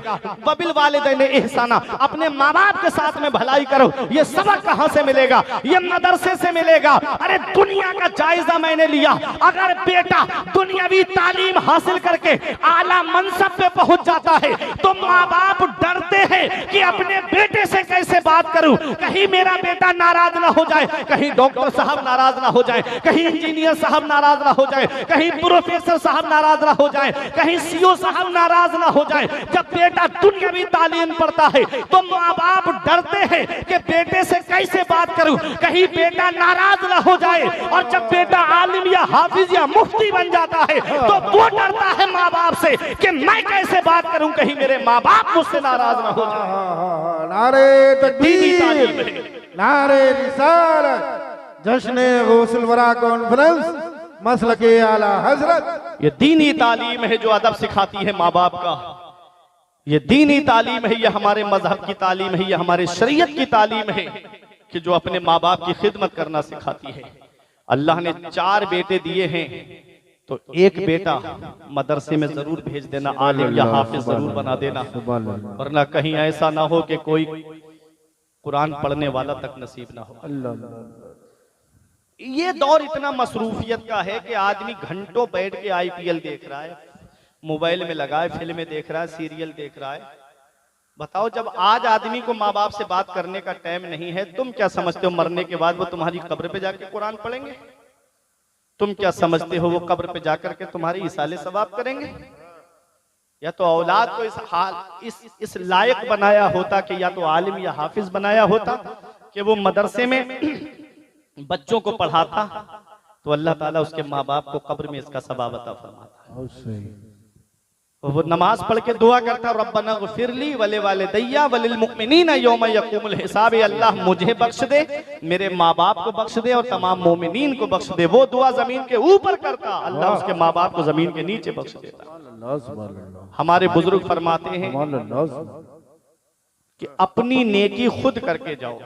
वबिल वालिदैन इहसाना, अपने माँ बाप के साथ में भलाई करो। ये सबक कहां से मिलेगा? ये मदरसे से मिलेगा। अरे दुनिया का जायजा मैंने लिया, अगर बेटा दुनियावी तालीम हासिल करके आला मनसब पे पहुंच जाता है तो माँ बाप डरते हैं कि अपने बेटे से कैसे बात करूं, कहीं मेरा बेटा नाराज ना हो जाए, कहीं डॉक्टर साहब नाराज ना हो जाए, कहीं इंजीनियर साहब नाराज ना हो जाए, कहीं प्रोफेसर साहब नाराज ना हो जाए, कहीं सीओ साहब नाराज ना हो जाए। जब बेटा दुनियावी तालीम पढ़ता है तो माँ बाप डरते हैं कि बेटे से कैसे बात करूं, कहीं बेटा नाराज ना हो जाए। और जब बेटा आलिम या हाफिज या मुफ्ती बन जाता है तो वो डरता है माँ बाप से कि मैं कैसे बात करूं, कहीं मेरे माँ बाप मुझसे नाराज ना हो जाए। नारे तकबीर, नारे रिसालत, जश्न गौसुल वरा कॉन्फ्रेंस, मसलके आला हजरत। ये दीनी तालीम है जो अदब सिखाती है माँ बाप का। ये दीनी तालीम है, ये हमारे मजहब की तालीम है, ये हमारे शरीयत की तालीम है कि जो अपने माँ बाप की खिदमत करना सिखाती है। अल्लाह ने 4 बेटे दिए हैं तो एक बेटा मदरसे में जरूर भेज देना, आलिम या हाफिज जरूर बना देना, वरना कहीं ऐसा ना हो कि कोई कुरान पढ़ने वाला तक नसीब ना हो। ये दौर इतना मसरूफियत का है कि आदमी घंटों बैठ के IPL देख रहा है, मोबाइल में लगा है, फिल्में देख रहा है, सीरियल देख रहा है। बताओ जब आज आदमी को माँ बाप से बात करने का टाइम नहीं है, तुम क्या समझते हो मरने के बाद वो तुम्हारी कब्र पे जाके कुरान पढ़ेंगे? तुम क्या समझते हो वो कब्र पे जाकर के तुम्हारी इसाले सवाब करेंगे? या तो औलाद को इस लायक बनाया होता कि या तो आलिम या हाफिज बनाया होता कि वो मदरसे में बच्चों को पढ़ाता, तो अल्लाह ताला उसके माँ बाप को कब्र में इसका सवाब अता फरमाता। वो नमाज पढ़ के दुआ करता, रब्बना ग़फ़िरली वले वालिदैया वलिल मुमिनीना यौम यक़ूमुल हिसाब। अल्लाह मुझे बख्श दे, मेरे माँ बाप को बख्श दे और तमाम मोमिनीन को बख्श दे। वो दुआ जमीन के ऊपर करता, अल्लाह उसके माँ बाप को जमीन के नीचे बख्श देता। हमारे बुजुर्ग फरमाते हैं कि अपनी नेकी खुद करके जाओ,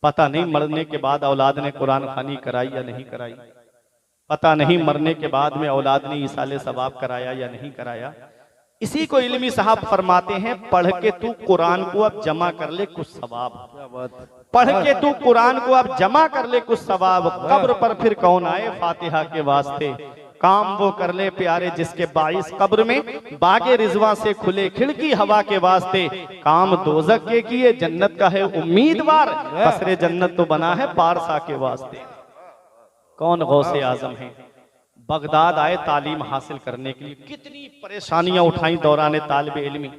पता नहीं मरने के बाद औलाद ने कुरान खानी कराई या नहीं कराई, पता नहीं मरने के बाद में औलाद ने इसाले सवाब कराया या नहीं कराया। इसी को इल्मी साहब फरमाते हैं, पढ़ के तू कुरान को अब जमा कर ले कुछ सवाब, पढ़ के तू कुरान को अब जमा कर ले कुछ सवाब। कब्र पर फिर कौन आए फातिहा के वास्ते, काम वो कर ले प्यारे जिसके बाइस कब्र में बागे रिजवा से खुले खिड़की हवा के वास्ते। काम दोजक के किए जन्नत का है उम्मीदवार, कसरे जन्नत तो बना है पारसा के वास्ते। कौन गौसे आजम है? बगदाद आए तालीम हासिल करने के लिए, कितनी परेशानियां उठाई दौरान तालिब इल्मी।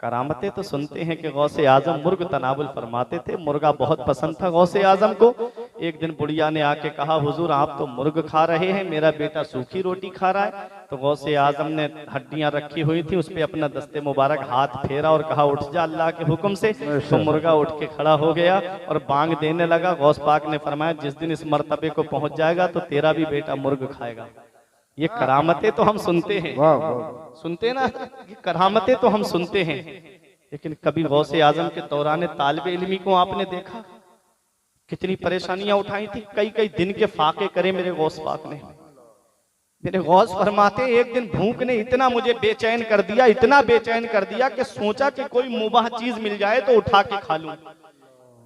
करामतें तो सुनते हैं कि गौसे आजम मुर्ग तनावुल फरमाते थे, मुर्गा बहुत पसंद था गौसे आजम को। एक दिन बुढ़िया ने आके कहा, हुजूर आप तो मुर्ग खा रहे हैं, मेरा बेटा सूखी रोटी खा रहा है। तो गौसे आजम ने हड्डियां रखी हुई थी, उस पर अपना दस्ते मुबारक हाथ फेरा और कहा उठ जा अल्लाह के हुक्म से। तो मुर्गा उठ के खड़ा हो गया और बांग देने लगा। गौस पाक ने फरमाया, जिस दिन इस मर्तबे को पहुंच जाएगा तो तेरा भी बेटा मुर्ग खाएगा। ये करामतें तो हम सुनते हैं, सुनते ना, ये करामतें तो हम सुनते हैं, लेकिन कभी गौसे आजम के दौरान तालिबे इल्मी को आपने देखा? कितनी परेशानियां उठाई थी, कई कई दिन के फाके करे मेरे गौस पाक ने। मेरे गौस फरमाते, एक दिन भूख ने इतना मुझे बेचैन कर दिया, इतना बेचैन कर दिया कि सोचा कि कोई मुबाह चीज मिल जाए तो उठा के खा लूं।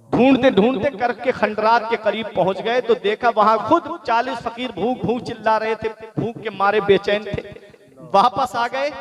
ढूंढते ढूंढते करके खंडरात के करीब पहुंच गए तो देखा वहां खुद 40 फकीर भूख भूख चिल्ला रहे थे, भूख के मारे बेचैन थे। वापस आ गए,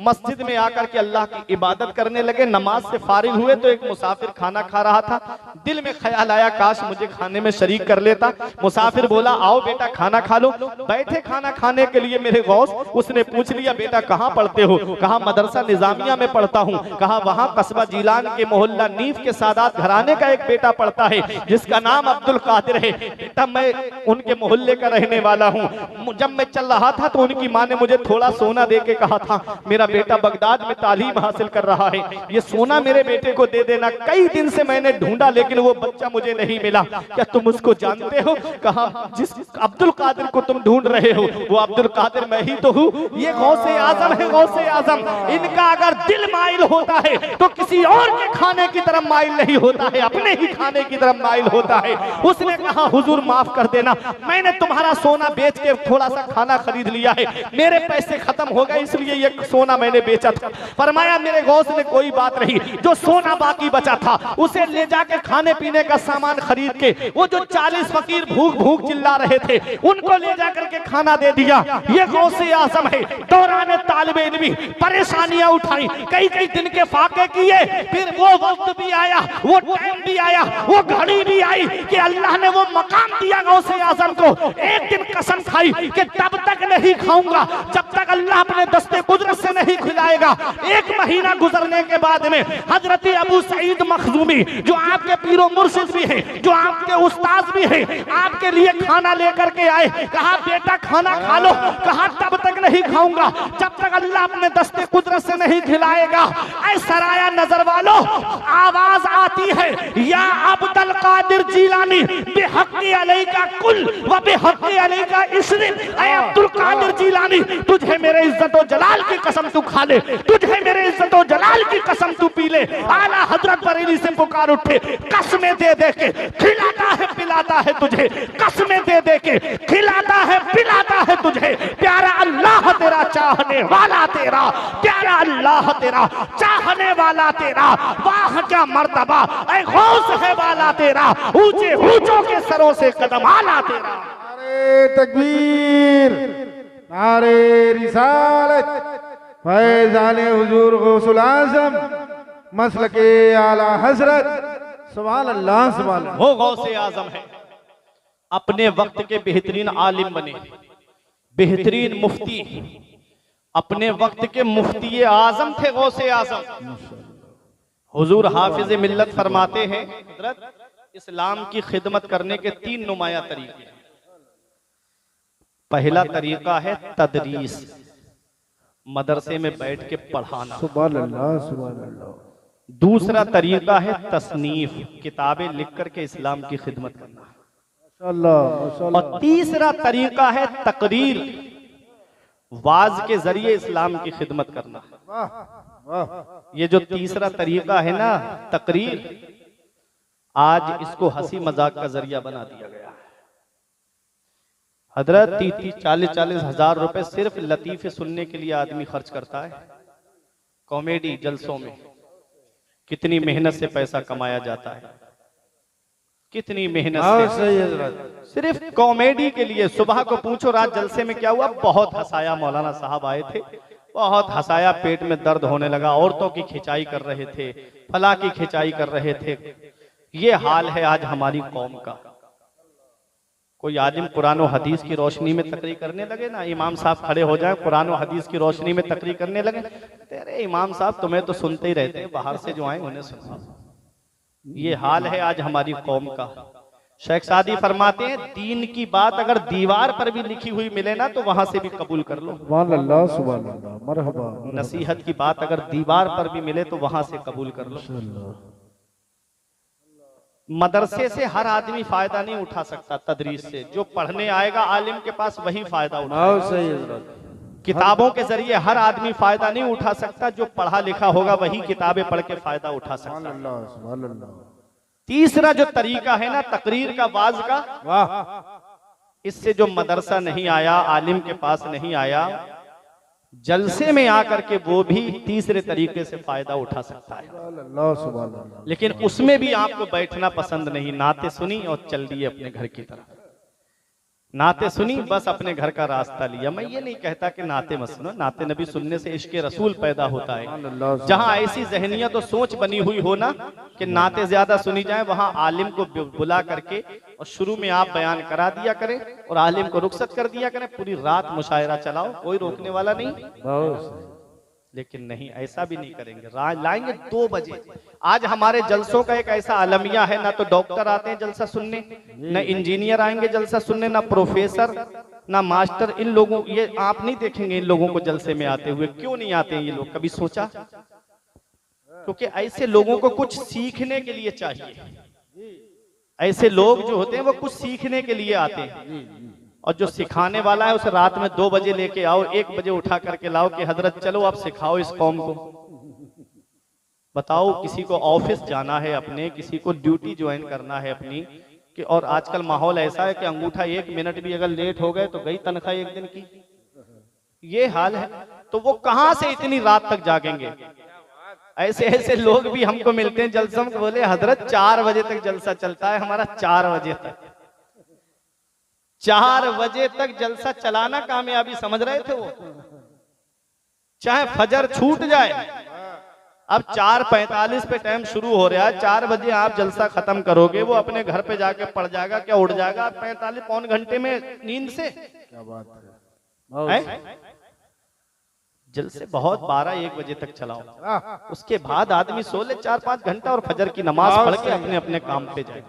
मस्जिद में आकर के अल्लाह की इबादत करने लगे। नमाज से फारिग हुए तो एक मुसाफिर खाना खा रहा था। दिल में ख्याल आया काश मुझे खाने में शरीक कर लेता। मुसाफिर बोला आओ बेटा खाना खा लो। बैठे खाना खाने के लिए मेरे गौस, उसने पूछ लिया बेटा कहाँ पढ़ते हो? कहा मदरसा निजामिया में पढ़ता हूँ। कहा वहाँ कस्बा जीलान के मोहल्ला नीफ के सादात घराने का एक बेटा पढ़ता है जिसका नाम अब्दुल कादिर है। बेटा मैं उनके मोहल्ले का रहने वाला हूँ। जब मैं चल रहा था तो उनकी माँ ने मुझे थोड़ा सोना दे के कहा था मेरा बेटा बगदाद में तालीम हासिल कर रहा है, ये सोना मेरे बेटे को दे देना। कई दिन से मैंने ढूंढा लेकिन वो बच्चा मुझे नहीं मिला। क्या तुम उसको जानते हो? कहा जिस अब्दुल कादिर को तुम ढूंढ रहे हो वो अब्दुल कादिर मैं ही तो हूँ। ये गौसे आजम है, गौसे आजम। इनका अगर दिल माइल होता है तो किसी और के खाने की तरफ माइल नहीं होता है, अपने ही खाने की तरफ माइल होता है। उसने कहा हुजूर माफ कर देना, मैंने तुम्हारा सोना बेच के थोड़ा सा खाना खरीद लिया है, मेरे पैसे खत्म हो गए इसलिए ये सोना मैंने बेचा था। फरमाया मेरे गौस ने कोई बात नहीं, जो सोना बाकी बचा था उसे ले जाके खाने पीने का सामान खरीद के वो जो 40 फकीर भूख भूख चिल्ला रहे थे उनको ले जाकर के खाना दे दिया। ये गौसे आजम है। दौरान तालिबे इल्मी परेशानियां उठाई, कई कई दिन के फाके किए, फिर वो वक्त भी आया, वो टाइम भी आया, वो घड़ी भी आई कि अल्लाह ने वो मकाम दिया गौसे आजम को। एक दिन कसम खाई कि तब तक नहीं खाऊंगा जब तक अल्लाह अपने दस्ते कुदरत से नहीं खिलाएगा। एक महीना गुजरने के बाद में हजरत अबू सईद मखजूमी जो आपके पीरो मुर्शिद भी है, जो आपके उस्ताद भी है, आपके लिए खाना लेकर के आए। कहा बेटा खाना खा लो। कहा तब तक नहीं खाऊंगा जब तक अल्लाह अपने दस्ते कुदरत से नहीं खिलाएगा। ऐ सराया नजर वालों, आवाज आती है या अब्दुल कादिर जीलानी बेहक़्क़ि अलैका कुल व बेहक़्क़ि अलैका इश्रिब। ऐ अब्दुल कादिर जीलानी तुझे मेरे इज्जत और जलाल की कसम तू खा ले, तुझे मेरे इज्जत और जलाल की कसम तू पी ले। आला हजरत बरेली से पुकार उठे, कसमें दे दे के खिलाता है पिलाता है तुझे, कसमें दे दे के खिलाता है पिलाता है तुझे। प्यारा अल्लाह तेरा चाहने वाला तेरा, प्यारा अल्लाह तेरा चाहने वाला तेरा, वाह क्या मर्तबा ऐ गौस है वाला तेरा, ऊंचे ऊंचों के सरों से कदम आला तेरा। नारे तकबीर, नारे रिसालत, फैज़ाने हुजूर गौसुल आज़म, मसलके आला हजरत। सुभान अल्लाह, सुभान अल्लाह। वो गौसे आजम है, अपने वक्त के बेहतरीन आलिम बने, बेहतरीन मुफ्ती, अपने वक्त के मुफ्ती आजम थे गौसे आजम। हुजूर हाफिज मिल्लत फरमाते हैं हजरत इस्लाम की खिदमत करने के 3 नुमाया तरीके। पहला तरीका है तदरीस, मदरसे में बैठ के पढ़ाना। सुभान अल्लाह, सुभान अल्लाह। दूसरा तरीका है तसनीफ, किताबें लिख करके इस्लाम की खिदमत करना। माशाअल्लाह, माशाअल्लाह। और तीसरा तरीका है तकरीर, वाज के जरिए इस्लाम की खिदमत करना। वाह वाह। ये जो तीसरा तरीका है ना तकरीर, आज इसको हंसी मजाक का जरिया बना दिया गया है। हजरत 30-40 हजार रुपए सिर्फ लतीफे सुनने के लिए आदमी खर्च करता है। कॉमेडी जलसों में कितनी मेहनत से पैसा कमाया जाता है, कितनी मेहनत से सिर्फ कॉमेडी के लिए। सुबह को पूछो रात जलसे में क्या हुआ, बहुत हंसाया, मौलाना साहब आए थे, बहुत हंसाया, पेट में दर्द होने लगा, औरतों की खिंचाई कर रहे थे, फला की खिंचाई कर रहे थे। ये हाल है आज हमारी कौम का। कोई आलिम कुरान और हदीस की रोशनी में तकरीर करने लगे ना, इमाम साहब खड़े हो जाए कुरान और हदीस की रोशनी में तकरीर करने लगे, तेरे इमाम साहब तुम्हें तो सुनते ही रहते हैं, बाहर से जो आए उन्हें सुना। ये हाल है आज हमारी कौम का। शेख सादी फरमाते हैं दीन की बात अगर दीवार पर भी लिखी हुई मिले ना तो वहां से भी कबूल कर लो। सुभान अल्लाह, सुभान अल्लाह, मरहबा। नसीहत की बात अगर दीवार पर भी मिले तो वहां से कबूल कर लो। मदरसे से हर आदमी फायदा नहीं उठा सकता, तदरीस से जो पढ़ने आएगा आलिम के पास वही फायदा उठाएगा। किताबों के जरिए हर आदमी फायदा नहीं उठा सकता, जो पढ़ा लिखा होगा वही किताबें पढ़ के फायदा उठा सकता। तीसरा जो तरीका है ना तकरीर का, वाज का, वाह, इससे जो मदरसा नहीं आया, आलिम के पास नहीं आया, जलसे में आकर के वो भी तीसरे तरीके से फायदा उठा सकता है। लेकिन उसमें भी आपको बैठना पसंद नहीं, नाते सुनी और चल दिए अपने घर की तरफ। नाते सुनी बस अपने घर का रास्ता लिया। मैं ये नहीं कहता कि नाते मत सुनो, नाते नबी सुनने से इश्क रसूल पैदा होता है। जहां ऐसी जहनियत और सोच बनी हुई हो ना कि नाते ज्यादा सुनी जाए, वहां आलिम को बुला करके और शुरू में आप बयान करा दिया करें और आलिम को रुखसत कर दिया करें, पूरी रात मुशायरा चलाओ, कोई रोकने वाला नहीं। लेकिन नहीं, ऐसा भी नहीं करेंगे, लाएंगे 2 बजे। आज हमारे जलसों का एक ऐसा अलमिया है, ना तो डॉक्टर आते हैं जलसा सुनने, न इंजीनियर आएंगे जलसा सुनने, ना प्रोफेसर, ना मास्टर। इन लोगों, ये आप नहीं देखेंगे इन लोगों को जलसे में आते हुए। क्यों नहीं आते हैं ये लोग, कभी सोचा? क्योंकि ऐसे लोगों को कुछ सीखने के लिए चाहिए। ऐसे लोग जो होते हैं वो कुछ सीखने के लिए आते हैं, और जो सिखाने वाला है उसे रात में 2 बजे लेके आओ, 1 बजे उठा करके लाओ कि हजरत चलो आप सिखाओ इस कौम को। बताओ, किसी को ऑफिस जाना है अपने, किसी को ड्यूटी ज्वाइन करना है अपनी कि, और आजकल माहौल ऐसा है कि अंगूठा 1 मिनट भी अगर लेट हो गए तो गई तनख्वाह 1 दिन की। ये हाल है, तो वो कहां से इतनी रात तक जागेंगे? ऐसे ऐसे लोग भी हमको मिलते हैं जलसों में, बोले हजरत 4 बजे तक जलसा चलता है हमारा, 4 बजे तक, 4 बजे तक जलसा चलाना कामयाबी समझ रहे थे वो। चाहे फजर छूट जाए, अब 4:45 पे टाइम शुरू हो रहा है, 4 बजे आप जलसा खत्म करोगे, वो अपने घर पे जाके पड़ जाएगा, क्या उड़ जाएगा 45 पौन घंटे में नींद से? क्या बात है? जलसे बहुत 12-1 बजे तक चलाओ, उसके बाद आदमी सो ले 4-5 घंटा और फजर की नमाज पढ़ के अपने अपने काम पे जाए।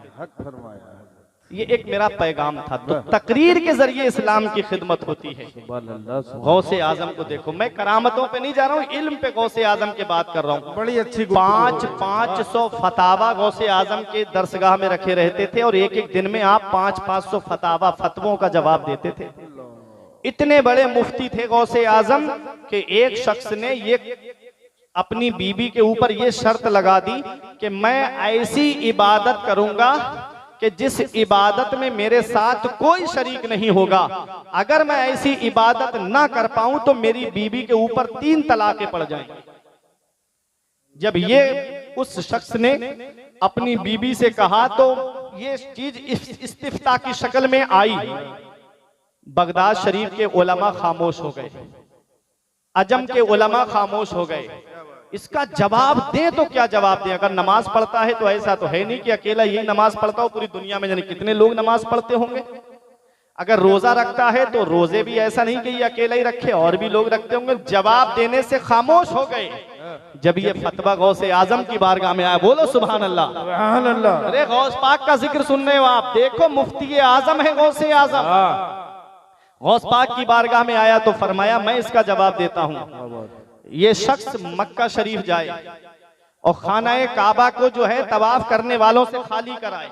ये एक मेरा पैगाम था। तो तकरीर के जरिए इस्लाम की खिदमत होती है। गौसे आजम को देखो, मैं करामतों पे नहीं जा रहा हूँ, इल्म पे गौसे आजम की बात कर रहा हूँ। बड़ी अच्छी 500 फतावा गौसे आजम के दरसगाह में रखे रहते थे, और एक एक दिन में आप 500 फतावा फतवों का जवाब देते थे। इतने बड़े मुफ्ती थे गौसे आजम कि एक शख्स ने ये अपनी बीबी के ऊपर ये शर्त लगा दी कि मैं ऐसी इबादत करूंगा कि जिस इबादत में मेरे साथ कोई शरीक नहीं होगा। अगर मैं ऐसी इबादत ना कर पाऊं तो मेरी बीबी के ऊपर 3 तलाकें पड़ जाएंगी। जब ये उस शख्स ने अपनी बीबी से कहा तो ये चीज इस्तिफ्ता की शक्ल में आई। बगदाद शरीफ के उलमा खामोश हो गए, अजम के उलमा खामोश हो गए। इसका जवाब दे तो क्या जवाब दे? अगर नमाज पढ़ता है तो ऐसा तो है नहीं कि अकेला यही नमाज पढ़ता हो, पूरी दुनिया में जाने कितने लोग नमाज पढ़ते होंगे। अगर रोजा रखता है तो रोजे भी ऐसा नहीं कि ये अकेला ही रखे, और भी लोग रखते होंगे। जवाब देने से खामोश हो गए। जब ये फतवा गौसे आजम की बारगाह में आया, बोलो सुभान अल्लाह, सुभान अल्लाह। अरे गौस पाक का जिक्र सुन रहे हो आप, देखो मुफ्ती आजम है गौसे आजम। गौस पाक की बारगाह में आया तो फरमाया मैं इसका जवाब देता हूँ। ये शख्स मक्का शरीफ जाए और खानाए काबा को जो है तवाफ करने वालों से खाली कराए,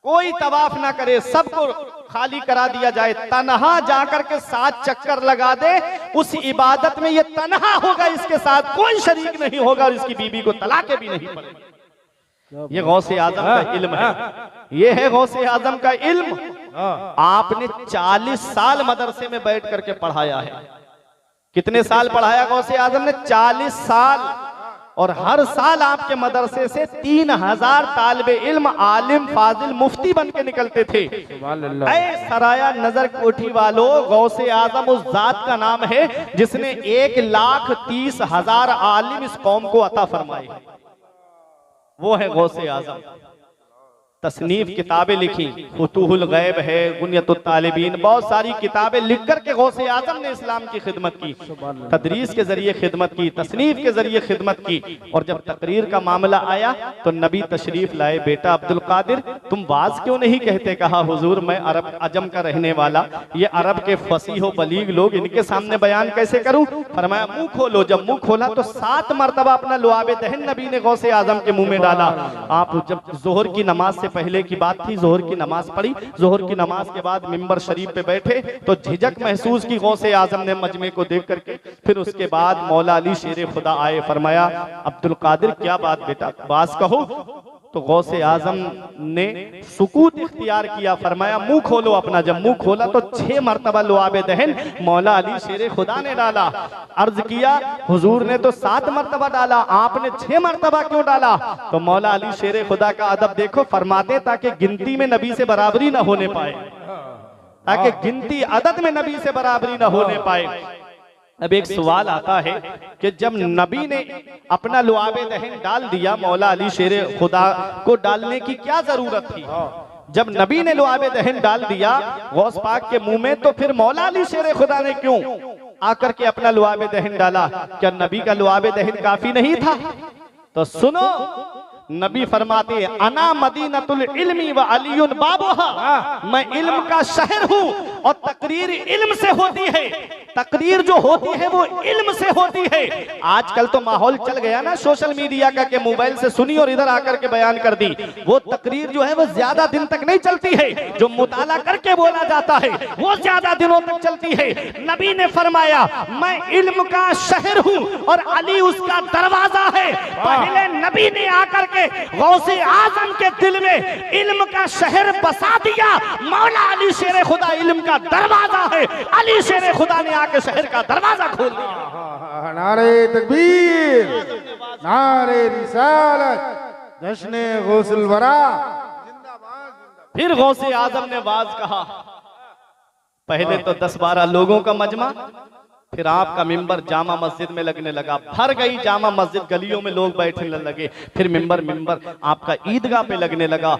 कोई तवाफ ना करे, सबको खाली करा दिया जाए, तन्हा जाकर के 7 चक्कर लगा दे। उस इबादत में ये तन्हा होगा, इसके साथ कोई शरीक नहीं होगा, और इसकी बीबी को तलाके भी नहीं पड़ेगी। ये गौसे आजम का इल्म है, ये है गौसे आजम का इल्म। आपने 40 साल मदरसे में बैठ करके पढ़ाया है। कितने साल पढ़ाया गौसे आजम ने? 40 साल। और हर साल आपके मदरसे से 3000 तालिबे इल्म, आलिम, फाजिल, मुफ्ती बन के निकलते थे। ऐ सराया नजर कोठी वालों, गौसे आजम उस जात का नाम है जिसने 1,30,000 आलिम इस कौम को अता फरमाए। वो है गौसे आजम। तसनीफ किताबें लिखी, फुतूहुल गैब है, गुनियतुत तालिबीन, बहुत सारी किताबें लिख कर के गौसे आजम ने इस्लाम की खिदमत की, तदरीस के जरिए खिदमत की, तसनीफ के जरिए खिदमत की। और जब तकरीर का मामला आया तो नबी तशरीफ लाए, बेटा अब्दुल कादिर तुम वाज क्यों नहीं कहते? कहा हुजूर मैं अरब अजम का रहने वाला, ये अरब के फसीह बलीग लोग, इनके सामने बयान कैसे करूं? फरमाया मुंह खोलो। जब मुंह खोला तो 7 मरतबा अपना लुआबे दहन नबी ने गौसे आजम के मुंह में डाला। आप जब जोहर की नमाज से पहले की बात थी, जोहर की नमाज पढ़ी, जोहर की नमाज के बाद मिंबर शरीफ पे बैठे तो झिझक महसूस की गौसे आजम ने मजमे को देख करके। फिर उसके बाद मौला अली शेर खुदा आए, फरमाया अब्दुल कादिर क्या बात बेटा, बात कहो। तो गौसे आजम ने सुकूत इख्तियार किया, फरमाया मुंह खोलो अपना। जब मुंह खोला तो 6 मरतबा लुआबे दहन मौला अली शेर खुदा ने डाला। अर्ज किया हुजूर ने तो 7 मरतबा डाला, आपने 6 मरतबा क्यों डाला? तो मौला अली शेर खुदा का अदब देखो, फरमाते ताकि गिनती में नबी से बराबरी ना होने पाए। ताकि गिनती अदद में नबी से बराबरी न होने पाए। अब एक सवाल आता है कि जब नबी ने अपना लुआबे दहन डाल दिया, मौला अली शेर खुदा को डालने की क्या जरूरत थी? जब नबी ने लुआबे दहन डाल दिया गौस पाक के मुंह में, तो फिर मौला अली शेर खुदा ने क्यों आकर के अपना लुआबे दहन डाला? क्या नबी का लुआबे दहन काफी नहीं था? तो सुनो, नबी फरमाते हैं अना मदीनतुल इल्मी व अलीयुन बाबुहा, मैं इल्म का शहर हूँ और तकरीर इल्म से होती है। तकरीर जो होती है वो इल्म से होती है। आजकल तो माहौल चल गया ना सोशल मीडिया का, के मोबाइल से सुनी और इधर आकर के बयान कर दी। वो तकरीर जो है वो ज्यादा दिन तक नहीं चलती है, जो मुताला करके बोला जाता है वो ज्यादा दिनों तक चलती है। नबी ने फरमाया मैं इल्म का शहर हूँ और अली उसका दरवाजा है। पहले नबी ने आकर के गौसे आजम के दिल में इल्म का शहर बसा दिया। मौला अली शेर खुदा इल्म का दरवाजा है, अली शेर खुदा ने आके शहर का दरवाजा खोल दिया। नारे तकबीर, नारे रिसालत, जश्ने गौसुल वरा। फिर गौसे आजम ने वाज कहा। पहले तो 10-12 लोगों का मजमा, फिर आपका मिंबर जामा मस्जिद में लगने लगा, भर गई जामा मस्जिद, गलियों में लोग बैठने लगे। फिर मिंबर आपका ईदगाह पे लगने लगा।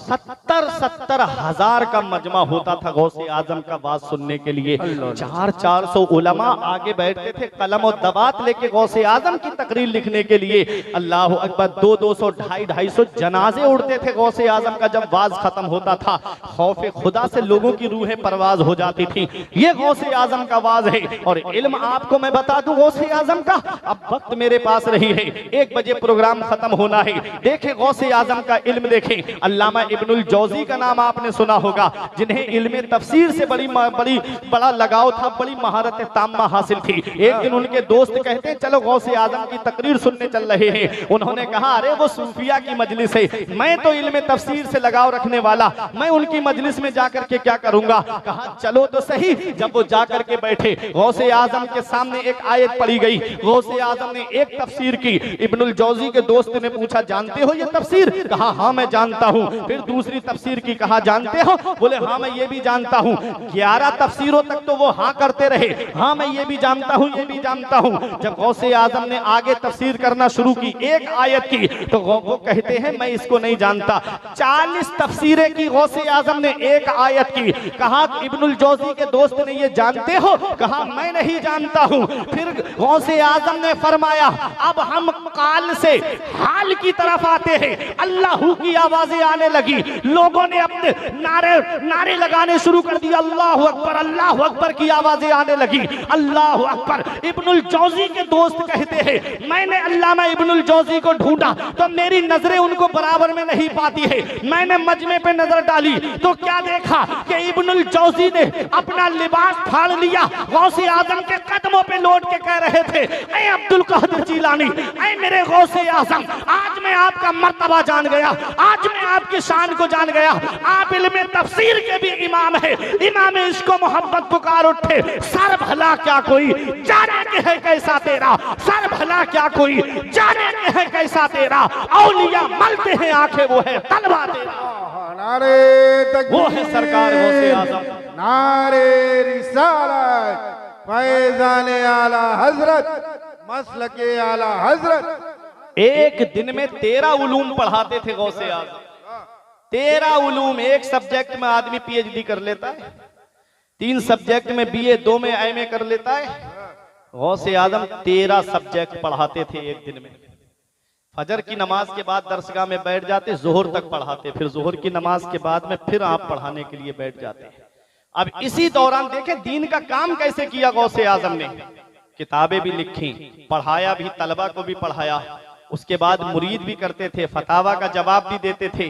70 हजार का मजमा होता था गौसे आजम का बात सुनने के लिए। 400 उलमा आगे बैठते थे कलम और दबात लेके गौसे आजम की तकरीर लिखने के लिए। अल्लाह अकबर, 200 250 जनाजे उड़ते थे गौसे आजम का जब वाज खत्म होता था। खौफ खुदा से लोगों की रूहें परवाज हो जाती थी। ये गौसे आजम का वाज है। और इल्म आपको मैं बता दूं गौसे आजम का, अब वक्त मेरे पास रही है, 1 बजे प्रोग्राम खत्म होना है। देखें गौसे आजम का इल्म देखें। अल्लामा इब्नुल जौजी का नाम आपने सुना होगा, जिन्हें इल्म तफसीर से बड़ा लगाव था, बड़ी महारत ताम्मा हासिल थी। एक दिन उनके दोस्त कहते हैं चलो गौसे आजम की तकरीर सुनने चल रहे हैं। उन्होंने कहा अरे वो सूफिया की मजलिस है, मैं तो इल्म तफसीर से लगाव रखने वाला, मैं उनकी मजलिस में जाकर के क्या करूंगा? कहा चलो तो सही। जब वो जाकर के बैठे, गौसे आजम के सामने एक आयत पढ़ी गई। गौसे आजम ने एक तफसीर की। इब्नुल जौजी के दोस्त ने पूछा जानते हो ये तफसीर? कहा हाँ मैं जानता हूँ। फिर दूसरी तफसीर की, कहा जानते हो? बोले हाँ मैं ये भी जानता हूँ। 11 तफसीरों तक तो वो हाँ करते रहे, हाँ मैं ये भी जानता हूँ, ये भी जानता हूँ। जब गौसे आजम ने आगे तफसीर करना शुरू की एक आयत की, तो वो कहते हैं मैं इसको नहीं जानता। 40 तफसीरें की गौसे आजम ने एक आयत की। कहा इब्नुल जौजी के दोस्त ने ये जानते हो? कहा मैं नहीं जानता हूं। फिर गौसे आजम ने फरमाया अब हम काल से हाल की तरफ आते हैं। अल्लाह की आवाजें आने लगी, लोगों ने अपने नारे लगाने शुरू कर दिए। अल्लाह अकबर की आवाजें आने लगी। अल्लाह अकबर। इब्नुल जौजी के दोस्त कहते हैं मैंने अल्लामा इब्नुल जौजी को ढूंढा तो मेरी नजरें उनको बराबर में नहीं पाती है। मैंने मजमे पे नजर डाली तो क्या देखा कि इब्नुल जौजी ने अपना लिबास फाड़ लिया, गौसे आजम के कदमों पे लौट के कह रहे थे ऐ अब्दुल कादिर जिलानी, ऐ मेरे गौसे आजम, आज मैं आपका मर्तबा जान गया, आज मैं आपकी शान को जान गया। आप इल्म तफसीर के भी इमाम है, इमाम इश्क मोहब्बत पुकार उठे। सर भला क्या कोई जाने के है कैसा तेरा, सर भला क्या कोई जाने के है कैसा तेरा। औलिया मलते हैं आंखें वो है तलवा तेरा। नारे तकबीर, वो है सरकार गौसे आजम। नारे रिसालत, फैज़ाने आला हजरत, मसलके आला हजरत। एक दिन में 13 उलूम पढ़ाते थे गौसे आजम। 13 उलूम। एक सब्जेक्ट में आदमी पीएचडी कर लेता है, 3 सब्जेक्ट में बीए, 2 में एमए कर लेता है। गौसे आजम 13 सब्जेक्ट पढ़ाते थे एक दिन में। फजर की नमाज के बाद दरसगाह में बैठ जाते, जोहर तक पढ़ाते, फिर जोहर की नमाज के बाद में फिर आप पढ़ाने के लिए बैठ जाते हैं। अब इसी दौरान देखें दीन का काम कैसे किया गौसे आजम ने। किताबें भी लिखी, पढ़ाया भी, तलबा को भी पढ़ाया, उसके बाद मुरीद भी करते थे, फतावा का जवाब भी देते थे।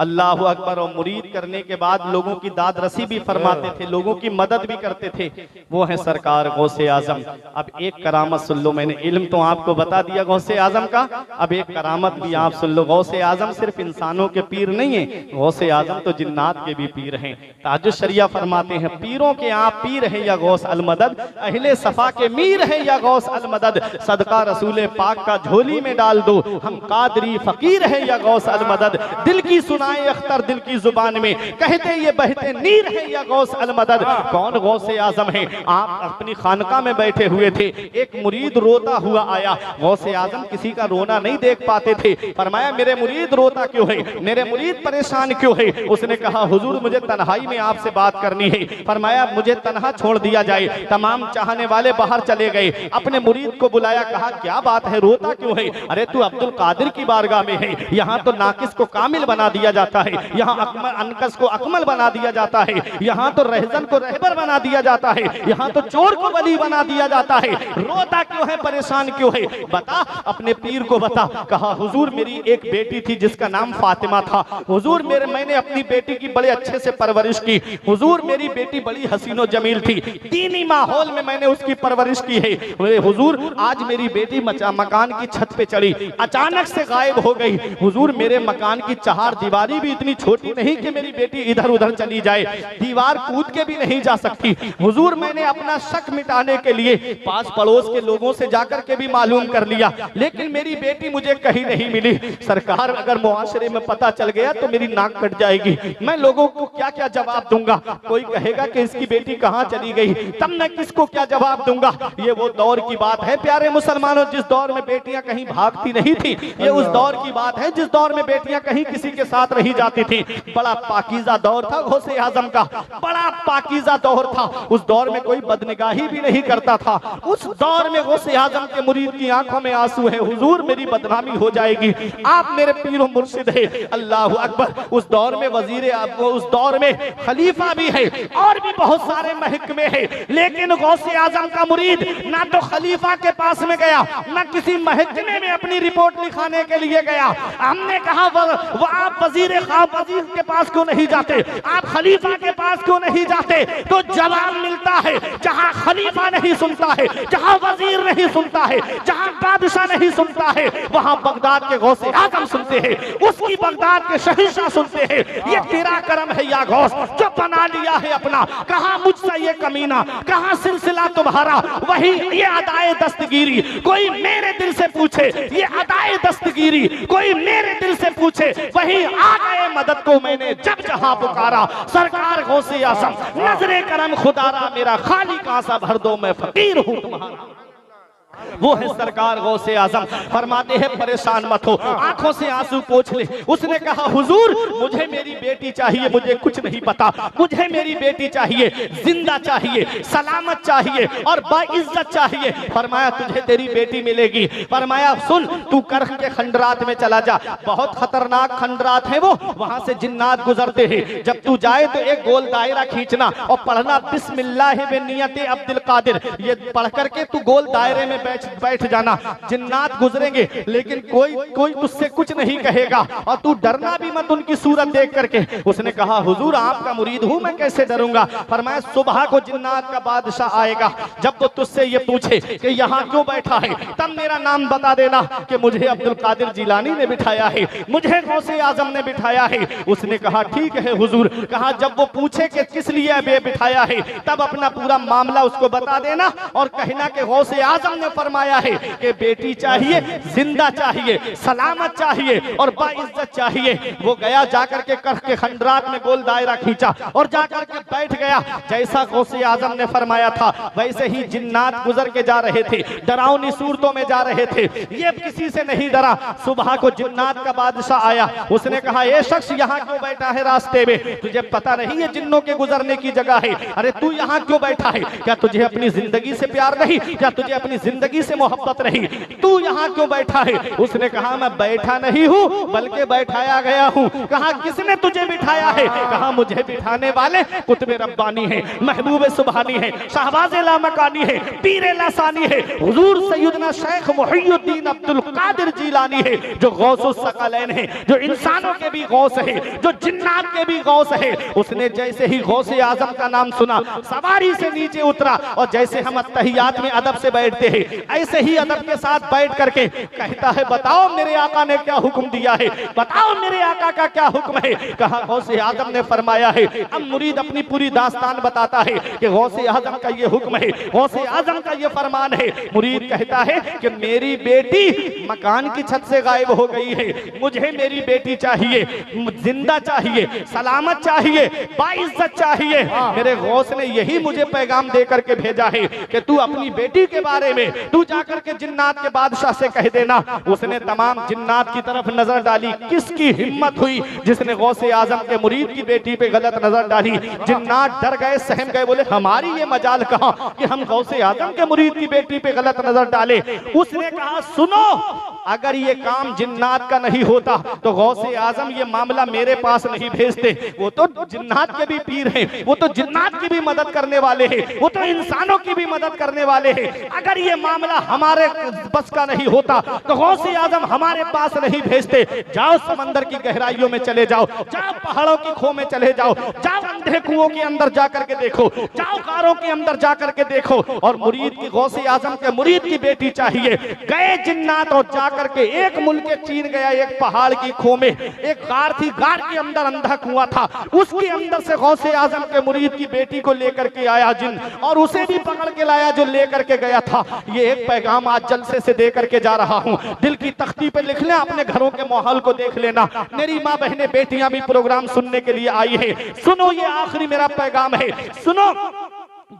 अल्लाह अकबर। और मुरीद करने के बाद लोगों की दाद रसी भी फरमाते थे, लोगों की मदद भी करते थे। वो है सरकार गौसे आजम। अब एक करामत सुन लो, मैंने इल्म तो आपको बता दिया गौसे आजम का, अब एक करामत भी आप सुन लो। गौसे आजम सिर्फ इंसानों के पीर नहीं है, गौसे आजम तो जिन्नात के भी पीर हैं। ताजुश शरिया फरमाते हैं पीरों के आप पीर हैं या गौस अलमदद, अहले सफा के मीर हैं या गौस अलमदद। सदका रसूल पाक का झोली में डाल दो, हम कादरी फकीर हैं या गौस अलमदद। दिल की सुना साए अख्तर दिल की जुबान में, कहते ये बहते नीर है या गौस अल मदद। कौन गौसे आजम है? आप अपनी खानका में बैठे हुए थे, एक मुरीद रोता हुआ आया। गौसे आजम किसी का रोना नहीं देख पाते थे। फरमाया मेरे मुरीद रोता क्यों है, मेरे मुरीद परेशान क्यों है? उसने कहा हुजूर मुझे तन्हाई में आपसे बात करनी है। फरमाया मुझे तन्हा छोड़ दिया जाए। तमाम चाहने वाले बाहर चले गए। अपने मुरीद को बुलाया, कहा क्या बात है, रोता क्यों है? अरे तू अब्दुल कादिर की बारगाह में है, यहाँ तो नाकिस को कामिल बना दिया जाता है, यहाँ अनकस को अकमल बना दिया जाता है, यहाँ तो रहजन को रहबर बना दिया जाता है, यहाँ तो चोर को वली बना दिया जाता है। रोता क्यों है, परेशान क्यों है? बता, अपने पीर को बता। कहा हुजूर मेरी एक बेटी थी जिसका नाम फातिमा था। हुजूर मैंने अपनी बेटी की बड़े अच्छे से परवरिश की। हुजूर मेरी बेटी बड़ी हसीनो जमील थी, दीनी माहौल में मैंने उसकी परवरिश की है। हुजूर आज मेरी बेटी मकान की छत पे चढ़ी, अचानक से गायब हो गई। हुजूर मेरे मकान की चार दीवारी भी इतनी छोटी नहीं कि मेरी बेटी इधर उधर चली जाए, दीवार कूद के भी नहीं जा सकती। हुजूर मैंने अपना शक मिटाने के लिए पास पड़ोस के लोगों से जाकर के भी मालूम कर लिया, लेकिन मेरी बेटी मुझे कहीं नहीं मिली। सरकार अगर मुआशरे में पता चल गया तो मेरी नाक कट जाएगी, मैं लोगों को क्या क्या जवाब दूंगा? कोई कहेगा कि इसकी बेटी कहाँ चली गई, तब मैं किसको क्या जवाब दूंगा? ये वो दौर की बात है प्यारे मुसलमानों, जिस दौर में बेटियां कहीं भागती नहीं थी। ये उस दौर की बात है जिस दौर में बेटियां कहीं किसी के साथ रही जाती थी। बड़ा पाकीज़ा दौर था गौसे आजम का, बड़ा पाकीज़ा दौर था। उस दौर में कोई बदनिगाही भी नहीं करता था। उस दौर में गौसे आजम के मुरीद की आंखों में आंसू है, हुजूर मेरी बदनामी हो जाएगी, आप मेरे पीर व मुर्शिद है। अल्लाह अकबर। उस दौर में वजीर, उस दौर में खलीफा भी है और भी बहुत सारे महकमे हैं, लेकिन गौसे आजम का मुरीद ना तो खलीफा के पास में गया, ना किसी महकमे में अपनी रिपोर्ट लिखाने के लिए गया। हमने कहा वो आप वजीर के पास क्यों नहीं जाते, आप खलीफा के पास क्यों नहीं जाते? तो जवाब मिलता है जहां खलीफा नहीं सुनता है, जहां वजीर नहीं सुनता है, जहां बादशाह नहीं सुनता है, वहां बगदाद के गौसे आजम सुनते हैं, उसकी बगदाद के शहंशाह सुनते हैं। ये तेरा करम है या गौस जो बना लिया है अपना। कहा मुझसे ये कमीना, कहा सिलसिला तुम्हारा, वही ये अदाए दस्तगीरी। कोई मेरे दिल से पूछे ये अदाए दस्तगीरी, कोई मेरे दिल से पूछे वही आ गए मदद को मैंने जब जहां पुकारा। सरकार गौसे आजम नजरे करम खुदारा, मेरा खाली कांसा भर दो मैं फकीर हूं तुम्हारा। वो है सरकार गौसे आजम। फरमाते हैं परेशान मत हो, आंखों से आंसू पोंछ ले। उसने कहा हुजूर मुझे मेरी बेटी चाहिए, मुझे कुछ नहीं पता, मुझे मेरी बेटी चाहिए, जिंदा चाहिए, सलामत चाहिए और बाइज्जत चाहिए। फरमाया तुझे तेरी बेटी मिलेगी। फरमाया सुन तू करख के खंडरात में चला जा, बहुत खतरनाक खंडरात है वो, वहां से जिन्नात गुजरते हैं। जब तू जाए तो एक गोल दायरा खींचना और पढ़ना बिस्मिल्लाह बिनियत अब्दुल कादिर, ये पढ़ करके तू गोल दायरे में बैठ जाना। जिन्नात गुजरेंगे लेकिन कोई तुझसे कुछ नहीं कहेगा और तू डरना भी मत उनकी सूरत देख करके। उसने कहा हुजूर आपका मुरीद हूं, मैं कैसे डरूंगा? फरमाया सुबह को जिन्नात का बादशाह आएगा, जब वो तुझसे ये पूछे कि यहाँ क्यों बैठा है, तब मेरा नाम बता देना कि मुझे अब्दुल कादिर जिलानी ने बिठाया है, मुझे गौसे आजम ने बिठाया है। उसने कहा ठीक है हुजूर। कहा जब वो पूछे कि किस लिए बिठाया है, तब अपना पूरा मामला उसको बता देना और कहना कि गौसे आजम ने फरमाया है कि बेटी चाहिए, जिंदा चाहिए, सलामत चाहिए और बाइज्जत चाहिए। वो गया जाकर के करख के खंडरात में गोल दायरा खींचा और जाकर के बैठ गया। जैसा गौसे आजम ने फरमाया था वैसे ही जिन्नात गुजर के जा रहे थे, डरावनी सूरतों में जा रहे थे। ये किसी से नहीं डरा। सुबह को जिन्नात का बादशाह आया, उसने कहा ये शख्स यहाँ क्यों बैठा है रास्ते में? तुझे पता नहीं ये जिन्नों के गुजरने की जगह है? अरे तू यहाँ क्यों बैठा है? क्या तुझे अपनी जिंदगी से प्यार नहीं? क्या तुझे अपनी जिंदगी से मोहब्बत नहीं? तू यहाँ क्यों बैठा है? उसने कहा मैं बैठा नहीं हूँ बल्कि बैठाया गया हूँ। कहा किसने तुझे बिठाया है? कहा मुझे बिठाने वाले कुतुब रब्बानी है, महबूब सुबहानी है, शहबाज लामकानी है, पीर लासानी है, हुजूर सैयदना शेख मुहियुद्दीन अब्दुल कादिर जिलानी है, जो गौसुस सकलैन है, जो इंसानों के भी गौस है, जो जिन्नात के भी गौस है। उसने जैसे ही गौसे आजम का नाम सुना सवारी से नीचे उतरा और जैसे हम अत्तहियात में अदब से बैठते हैं ऐसे ही अदब के साथ बैठ करके कहता है, बताओ मेरे आका ने क्या हुक्म दिया है, बताओ मेरे आका का क्या हुक्म है। कहा गौसे आजम ने फरमाया है। अब मुरीद अपनी पूरी दास्तान बताता है कि गौसे आजम का ये हुक्म है, गौसे आजम का ये फरमान है। मुरीद कहता है कि मेरी बेटी मकान की छत से गायब हो गई है, मुझे मेरी बेटी चाहिए, जिंदा चाहिए, सलामत चाहिए, बाइज्जत चाहिए। मेरे गौस ने यही मुझे पैगाम दे करके भेजा है कि तू अपनी बेटी के बारे में तू जाकर के जिन्नात के बादशाह से कह देना। उसने तमाम जिन्नात की तरफ नजर डाली, किसकी हिम्मत हुई जिसने गौसे आजम के मुरीद की बेटी पे गलत नजर डाली। जिन्नात डर गए, सहम गए, बोले हमारी ये मजाल कहां कि हम गौसे आजम के मुरीद की बेटी पे गलत नजर डाले। उसने कहा सुनो, अगर ये काम जिन्नात का नहीं होता तो गौसे आजम ये मामला मेरे पास नहीं भेजते। वो तो जिन्नात के भी पीर हैं, वो तो जिन्नात की भी मदद करने वाले हैं, वो तो इंसानों की भी मदद करने वाले हैं। अगर ये मामला हमारे बस का नहीं होता तो गौसे आजम हमारे पास नहीं भेजते। जाओ समंदर की गहराइयों में चले जाओ, जाओ पहाड़ों की खो में चले जाओ, जाओ अंधे कुओं के अंदर जाकर के देखो, जाओ गारों के अंदर जाकर के देखो। और मुरीद की गौसे आजम के मुरीद की बेटी चाहिए। गए जिन्नात और जाकर के एक मुल्क चीन गया, एक पहाड़ की खो में एक गार थी, गार के अंदर अंधा कुआं था, उसके अंदर से गौसे आजम के मुरीद की बेटी को लेकर के आया जिन, और उसे भी पकड़ के लाया जो लेकर के गया था। ये एक पैगाम आज जलसे से दे करके जा रहा हूं, दिल की तख्ती पे लिख लें, अपने घरों के माहौल को देख लेना। मेरी माँ बहने बेटियां भी प्रोग्राम सुनने के लिए आई है, सुनो ये आखिरी मेरा पैगाम है, सुनो।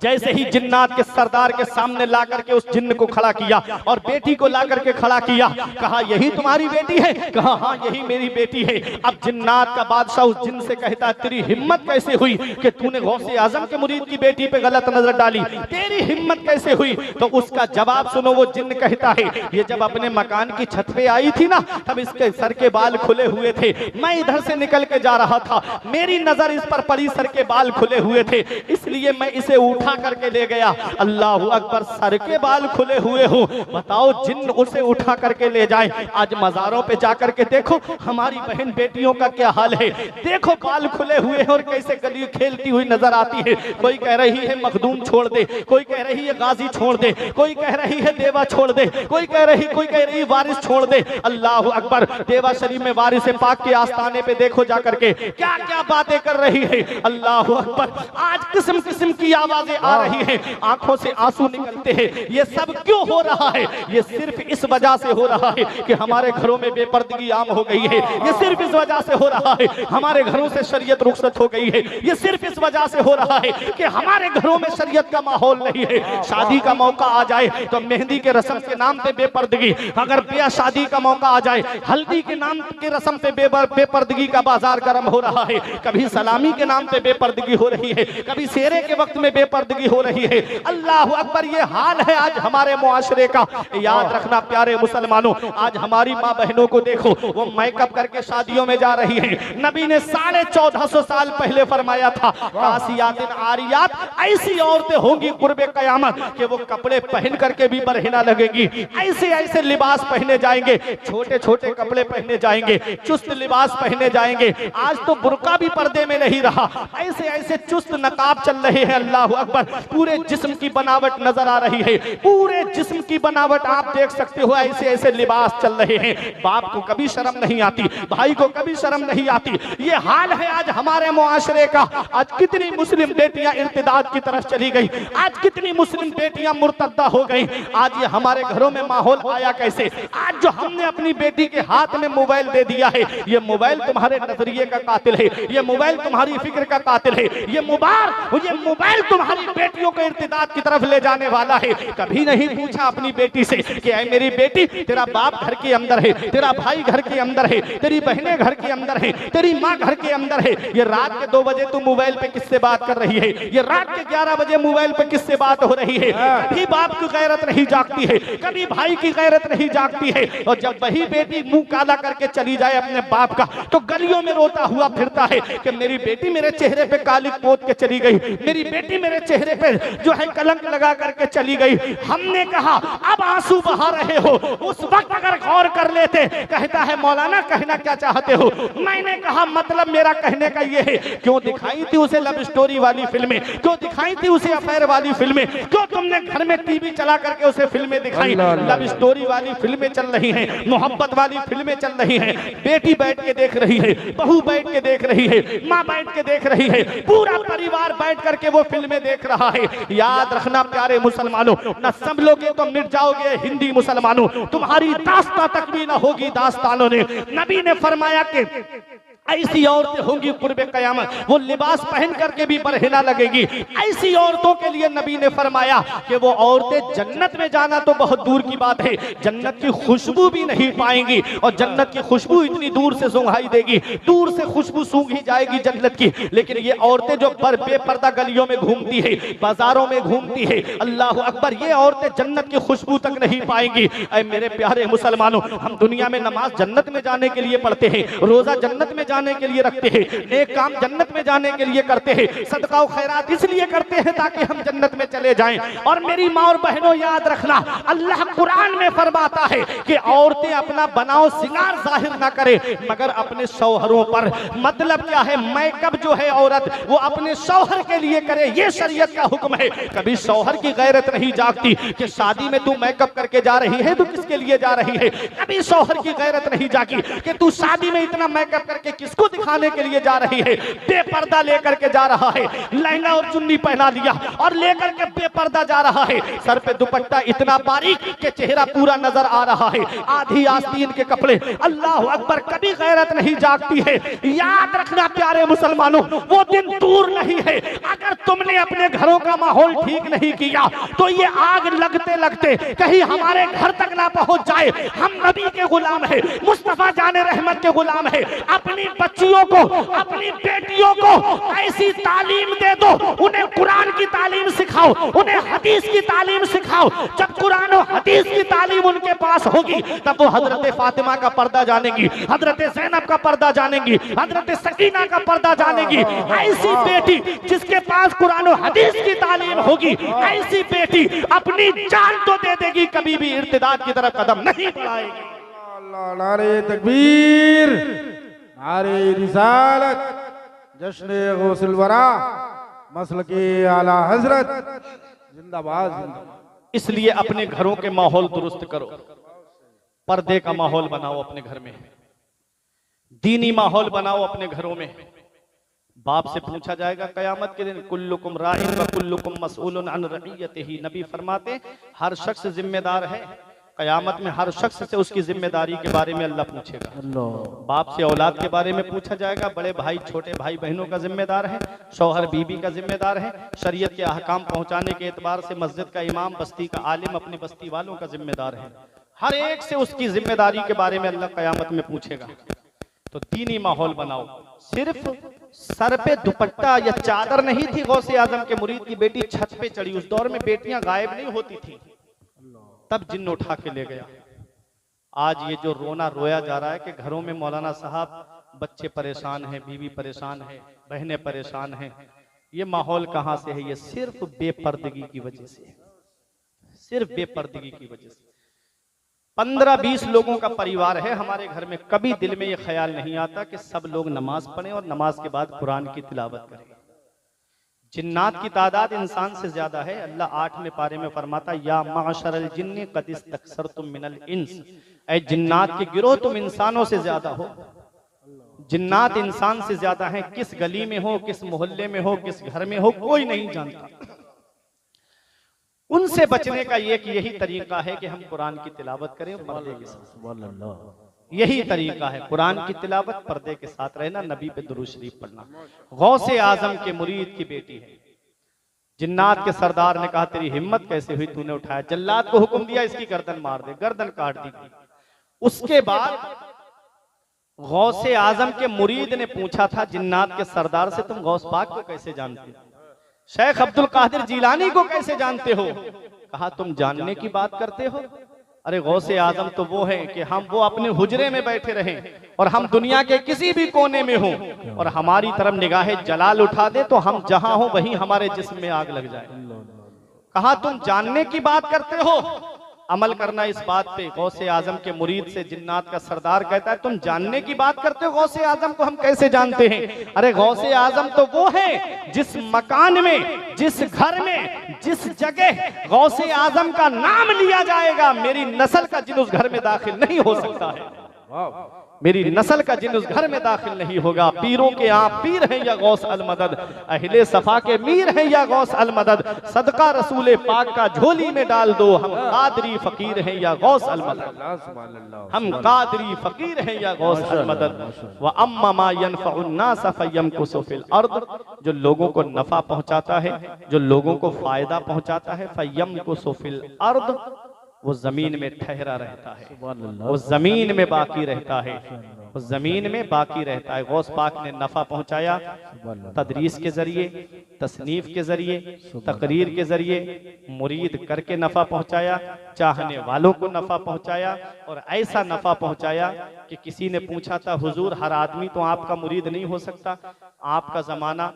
जैसे ही जिन्नात के सरदार के सामने ला करके उस जिन्न को खड़ा किया और बेटी को ला करके खड़ा किया, कहा यही तुम्हारी बेटी है? कहा हाँ यही मेरी बेटी है। अब जिन्नात का बादशाह उस जिन्न से कहता, तेरी हिम्मत कैसे हुई कि तूने गौसे आजम के मुरीद की बेटी पे गलत नजर डाली, तेरी हिम्मत कैसे हुई? तो उसका जवाब सुनो। वो जिन्न कहता है, ये जब अपने मकान की छत पे आई थी ना, तब इसके सर के बाल खुले हुए थे, मैं इधर से निकल के जा रहा था, मेरी नजर इस पर पड़ी, सर के बाल खुले हुए थे, इसलिए मैं इसे उठा करके ले गया। अल्लाह अकबर, सर के बाल खुले हुए हो, बताओ जिन्न उसे उठा करके ले जाए। आज मजारों पे जाकर के देखो हमारी बहन बेटियों का क्या हाल है, देखो बाल खुले हुए हैं और कैसे गली खेलती हुई नजर आती है। कोई कह रही है मखदूम छोड़ दे, कोई कह रही है गाजी छोड़ दे, कोई कह रही है देवा छोड़ दे, कोई कह रही वारिस छोड़ दे। अल्लाह अकबर, देवा शरीफ में वारिस पाक के आस्थाने पे देखो जाकर के क्या क्या बातें कर रही है। अल्लाह अकबर, आज किस्म किस्म की आवाजें आ रही है, आंखों से आंसू निकलते हैं। ये सब क्यों हो रहा है? ये सिर्फ इस वजह से हो रहा है कि हमारे घरों में बेपर्दगी आम हो गई है। ये सिर्फ इस वजह से हो रहा है हमारे घरों से शरीयत रुखसत हो गई है। ये सिर्फ इस वजह से हो रहा है कि हमारे घरों में शरीयत का माहौल नहीं है। शादी का मौका आ जाए तो मेहंदी के रस्म के नाम पे बेपर्दगी, अगर ब्याह शादी का मौका आ जाए हल्दी के नाम के रस्म पे बेपर्दगी का बाजार गर्म हो रहा है। कभी सलामी के नाम पे बेपर्दगी हो रही है, कभी सेरे के वक्त में बेपर्दगी हो रही है। अल्लाह अकबर, ये हाल है आज हमारे मुआशरे का। याद रखना प्यारे मुसलमानों, आज हमारी माँ बहनों को देखो, वो मेकअप करके शादियों में जा रही है। नबी ने 1450 साल पहले फरमाया था, कासियातिन आरियात, ऐसी औरतें होंगी कुर्बे कयामत कि वो कपड़े पहन करके भी बरहिना लगेंगी। ऐसे ऐसे लिबास पहने जाएंगे, छोटे छोटे कपड़े पहने जाएंगे, चुस्त लिबास पहने जाएंगे। आज तो बुर्का भी पर्दे में नहीं रहा, ऐसे ऐसे चुस्त नकाब चल रहे हैं। अल्लाह अकबर, पूरे जिस्म की बनावट नजर आ रही है, पूरे जिस्म की बनावट आप देख सकते हो, ऐसे ऐसे लिबास चल रहे हैं। बाप को कभी शर्म नहीं आती, भाई को कभी शर्म नहीं आती। ये हाल है आज हमारे मुआशरे का। आज कितनी मुस्लिम बेटियां इर्तिदाद की तरफ चली गई, आज कितनी मुस्लिम बेटियां मुर्तद्दा हो गई। आज ये हमारे घरों में माहौल आया कैसे? आज जो हमने अपनी बेटी के हाथ में मोबाइल दे दिया है, ये मोबाइल तुम्हारे नजरिए का कातिल है, ये मोबाइल तुम्हारी फिक्र का कातिल है, ये मोबाइल तुम्हारी बेटियों को इर्तिदाद की तरफ ले जाने वाला है। कभी नहीं पूछा अपनी बेटी से कि ऐ मेरी बेटी, तेरा बाप घर के अंदर है, तेरा भाई घर के अंदर है, तेरी बहनें घर के अंदर है, तेरी माँ घर के अंदर है, ये रात के 2 बजे तू मोबाइल पे किससे बात कर रही है, ये रात के 11 बजे मोबाइल पे किससे बात हो रही है। कभी बाप की गैरत नहीं जागती है, कभी भाई की गैरत नहीं जागती है। और जब वही बेटी मुंह काला करके चली जाए अपने बाप का, तो गलियों में रोता हुआ फिरता है कि मेरी बेटी मेरे चेहरे पे काली पोत के चली गई, मेरी बेटी मेरे चेहरे पे जो है कलंक लगा करके चली गई। हमने कहा अब आंसू बहा रहे हो, उस वक्त अगर गौर कर लेते। कहता है मौलाना कहना क्या चाहते हो? मैंने कहा मतलब मेरा कहने का ये है, क्यों दिखाई थी उसे लव स्टोरी वाली फिल्में, क्यों दिखाई थी उसे अफेयर वाली फिल्में, क्यों तुमने घर में टीवी चला करके उसे फिल्में दिखाई? लव स्टोरी वाली फिल्में चल रही हैं, मोहब्बत वाली फिल्में चल रही हैं, बेटी बैठ के देख रही है, बहू बैठ के देख रही है, माँ बैठ के देख रही है, पूरा परिवार बैठ करके वो फिल्में देख रहा है। याद रखना प्यारे मुसलमानों, न समझोगे तो मिट जाओगे हिंदी मुसलमानों, तुम्हारी दास्तां तक भी न होगी दास्तानों ने। नबी ने फरमाया कि ऐसी औरतें होंगी कुर्बे कयामत, वो लिबास पहन करके भी बरहना लगेगी। ऐसी औरतों के लिए नबी ने फरमाया कि वो औरतें जन्नत में जाना तो बहुत दूर की बात है, जन्नत की खुशबू भी नहीं पाएंगी। और जन्नत की खुशबू इतनी दूर से सूंघाई देगी, दूर से खुशबू सूंघी जाएगी जन्नत की। लेकिन ये औरतें जो बेपर्दा गलियों में घूमती है, बाजारों में घूमती है, अल्लाह अकबर, ये औरतें जन्नत की खुशबू तक नहीं पाएंगी। ऐ मेरे प्यारे मुसलमानों, हम दुनिया में नमाज जन्नत में जाने के लिए पढ़ते हैं, रोजा जन्नत में जाने के लिए रखते हैं, नेक काम जन्नत में जाने के लिए करते हैं, सदका और खैरात इसलिए करते हैं ताकि हम जन्नत में चले जाएं। और मेरी माँ और बहनों याद रखना, अल्लाह कुरान में फरमाता है कि औरतें अपना बनाव सिंगार जाहिर ना करे मगर अपने शौहरों पर। मतलब क्या है? मेकअप जो है औरत वो अपने शौहर के लिए करे, ये शरीयत का हुक्म है। कभी शौहर की गैरत नहीं जागती कि शादी में तू मेकअप करके जा रही है तो किसके लिए जा रही है? कभी शौहर की गैरत नहीं जागी कि तू शादी में इतना मेकअप करके किसको दिखाने के लिए जा रही है? बेपर्दा लेकर के जा रहा है, लहंगा और चुन्नी पहना लिया और लेकर के बेपर्दा जा रहा है, सर पे दुपट्टा इतना बारीक कि चेहरा पूरा नजर आ रहा है, आधी आस्तीन के कपड़े। अल्लाह अकबर, कभी गैरत नहीं जागती है। याद रखना प्यारे मुसलमानों, वो दिन दूर नहीं है। अगर तुमने अपने घरों का माहौल ठीक नहीं किया तो ये आग लगते लगते कहीं हमारे घर तक ना पहुंच जाए। हम नबी के गुलाम है, मुस्तफा जाने रहमत के गुलाम है। अपनी बच्चियों को, अपनी बेटियों को ऐसी तालीम दे दो, उन्हें कुरान की तालीम सिखाओ, उन्हें हदीस की तालीम सिखाओ। जब कुरान और हदीस की तालीम उनके पास होगी तब वो हजरत फातिमा का पर्दा जानेगी, हजरत ज़ैनब का पर्दा जानेगी, हजरत सकीना का पर्दा जानेगी। ऐसी बेटी जिसके पास कुरान और हदीस की तालीम होगी, ऐसी बेटी अपनी जान तो दे देगी, कभी भी इर्तिदाद की तरफ कदम नहीं बढ़ाएगी। अल्लाह, नारे तकबीर, नारे रिसालत, जश्न गौसुल वरा, मसलके आला हजरत, जिंदाबाद जिंदाबाद। इसलिए अपने घरों के माहौल दुरुस्त करो, पर्दे का माहौल बनाओ अपने घर में, दीनी माहौल बनाओ अपने घरों में। बाप से पूछा जाएगा कयामत के दिन, कुल्लुकुम राइन व कुल्लुकुम मसऊलुन अन रइयतिही। नबी फरमाते हर शख्स जिम्मेदार है। कयामत में हर शख्स से उसकी जिम्मेदारी के बारे में अल्लाह पूछेगा। बाप से औलाद के बारे में पूछा जाएगा, बड़े भाई छोटे भाई बहनों का जिम्मेदार है, शौहर बीबी का जिम्मेदार है, शरीयत के अहकाम पहुंचाने के एतबार से मस्जिद का इमाम, बस्ती का आलिम अपनी बस्ती वालों का जिम्मेदार है। हर एक से उसकी जिम्मेदारी के बारे में अल्लाह कयामत में पूछेगा। तो दीनी माहौल बनाओ। सिर्फ सर पे दुपट्टा या चादर नहीं थी गौसे आजम के मुरीद की बेटी छत पे चढ़ी। उस दौर में बेटियां गायब नहीं होती थी, तब जिन्न उठा के ले गया। आज ये जो रोना रोया जा रहा है कि घरों में मौलाना साहब बच्चे परेशान हैं, बीवी परेशान है, बहनें परेशान हैं, ये माहौल कहां से है? ये सिर्फ बेपर्दगी की वजह से, सिर्फ बेपर्दगी की वजह से। 15-20 लोगों का परिवार है हमारे घर में, कभी दिल में ये ख्याल नहीं आता कि सब लोग नमाज पढ़ें और नमाज के बाद कुरान की तिलावत करें। जिन्नात की तादाद इंसान से ज्यादा है। अल्लाह 8वें पारे में फरमाता, या माशरल जिन्नि कद इस्तक्सरतुम मिनल इंस, ऐ जिन्नात के गिरोह तुम इंसानों से ज्यादा हो। जिन्नात इंसान से ज्यादा हैं। किस गली में हो, किस मोहल्ले में हो, किस घर में हो, कोई नहीं जानता। उनसे बचने का यही तरीका है कि हम कुरान की तिलावत करें पर्दे के साथ। यही तरीका है, कुरान की तिलावत, पर्दे के साथ रहना, नबी पे दुरूद शरीफ पढ़ना। गौसे आजम के मुरीद की बेटी है। जिन्नात के सरदार ने कहा, तेरी हिम्मत कैसे हुई, तूने उठाया? जल्लाद को हुक्म दिया, इसकी गर्दन मार दे। गर्दन काट दी गई। उसके बाद गौसे आजम के मुरीद ने पूछा था जिन्नात के सरदार से, तुम गौस पाक को कैसे जानते हो? शेख अब्दुल कादिर जिलानी को कैसे जानते हो? कहा, तुम जानने की बात करते हो, अरे गौसे आजम तो वो है कि हम वो अपने हुजरे में बैठे रहें और हम दुनिया के किसी भी कोने में हों और हमारी तरफ निगाहे जलाल उठा दे तो हम जहां हो वहीं हमारे जिस्म में आग लग जाए। कहा तुम जानने की बात करते हो, अमल करना इस बात पे। गौसे आजम के मुरीद से जिन्नात का सरदार कहता है तुम जानने की बात करते हो, गौसे आजम को हम कैसे जानते हैं? अरे गौसे आजम तो वो है जिस मकान में, जिस घर में, जिस जगह गौसे आजम का नाम लिया जाएगा मेरी नस्ल का जिन उस घर में दाखिल नहीं हो सकता है। मेरी नस्ल का जिन उस घर में दाखिल नहीं होगा। पीरों के आप पीर हैं या गौस अल मदद, अहले सफा के मीर हैं या गौस अल मदद, सदका रसूल पाक का झोली में डाल दो। हम कादरी फकीर हैं या गौस अल मदद, हम कादरी फकीर हैं या गौस अल मदद। व अम्मा मा यनफउन नास फयमकुसु फिल अर्द, जो लोगों को नफा पहुंचाता है, जो लोगों को फायदा पहुंचाता है, फयमकुसु फिल अर्द, वो जमीन में ठहरा रहता है, वो जमीन में बाकी रहता है, वो जमीन में बाकी रहता है। गौस पाक ने नफा पहुंचाया तदरीस के जरिए, तसनीफ के जरिए, तकरीर के जरिए, मुरीद करके नफा पहुंचाया, चाहने वालों को नफा पहुंचाया और ऐसा नफा पहुंचाया कि किसी ने पूछा था हुजूर हर आदमी तो आपका मुरीद नहीं हो सकता, आपका जमाना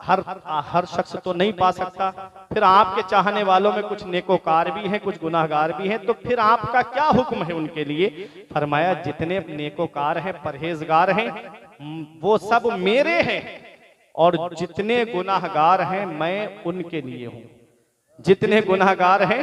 हर शख्स तो नहीं पा सकता, फिर आपके चाहने वालों में कुछ नेकोकार भी हैं, कुछ गुनाहगार भी हैं, तो फिर आपका क्या हुक्म है उनके लिए? फरमाया जितने नेकोकार हैं, परहेजगार हैं, वो सब मेरे हैं और जितने गुनाहगार हैं मैं उनके लिए हूं। जितने गुनाहगार हैं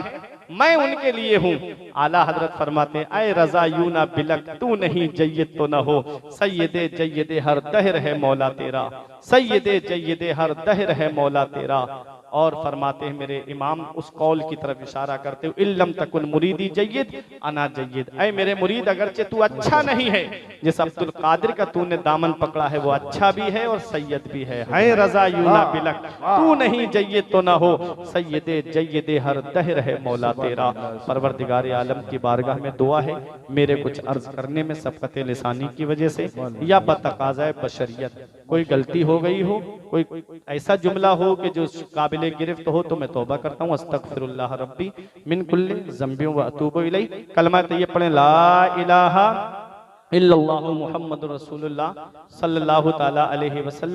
मैं उनके लिए हूं। आला हजरत फरमाते हैं ऐ रजा यूं ना बिलक, तू नहीं जय्यद तो न हो, सैयदे जय्यदे हर दहर है मौला तेरा, सैयदे जय्यदे हर दहर है मौला तेरा। और फरमाते हैं मेरे इमाम उस कौल की तरफ इशारा करते हुए, इल्लम तकुन मुरीदी जय्यद अना जय्यद, ऐ मेरे मुरीद अगरचे तू अच्छा नहीं है, जिस अब्दुल कादिर का तूने दामन पकड़ा है वो अच्छा भी है और सैयद भी है। है रजा यूना बिलक, तू नहीं जय्यद तो ना हो, सैयदे जय्यदे हर दहर है मौला तेरा। परवरदिगार आलम की बारगाह में दुआ है मेरे कुछ अर्ज करने में सबकत लिसानी की वजह से या बतकाज़ाए बशरियत कोई गलती हो गई हो, कोई ऐसा जुमला हो कि जो काबिल गिरफ्त हो, तो मैं तौबा करता हूँ। अस्तगफिरुल्लाह रब्बी मिन कुल्ली ज़ंबि व अतूबु इलैह। कलमा तैयब पढ़ें, ला इलाहा इल्लल्लाहु मुहम्मदुर रसूलुल्लाह सल्लल्लाहु ताला अलैहि वसल्लम।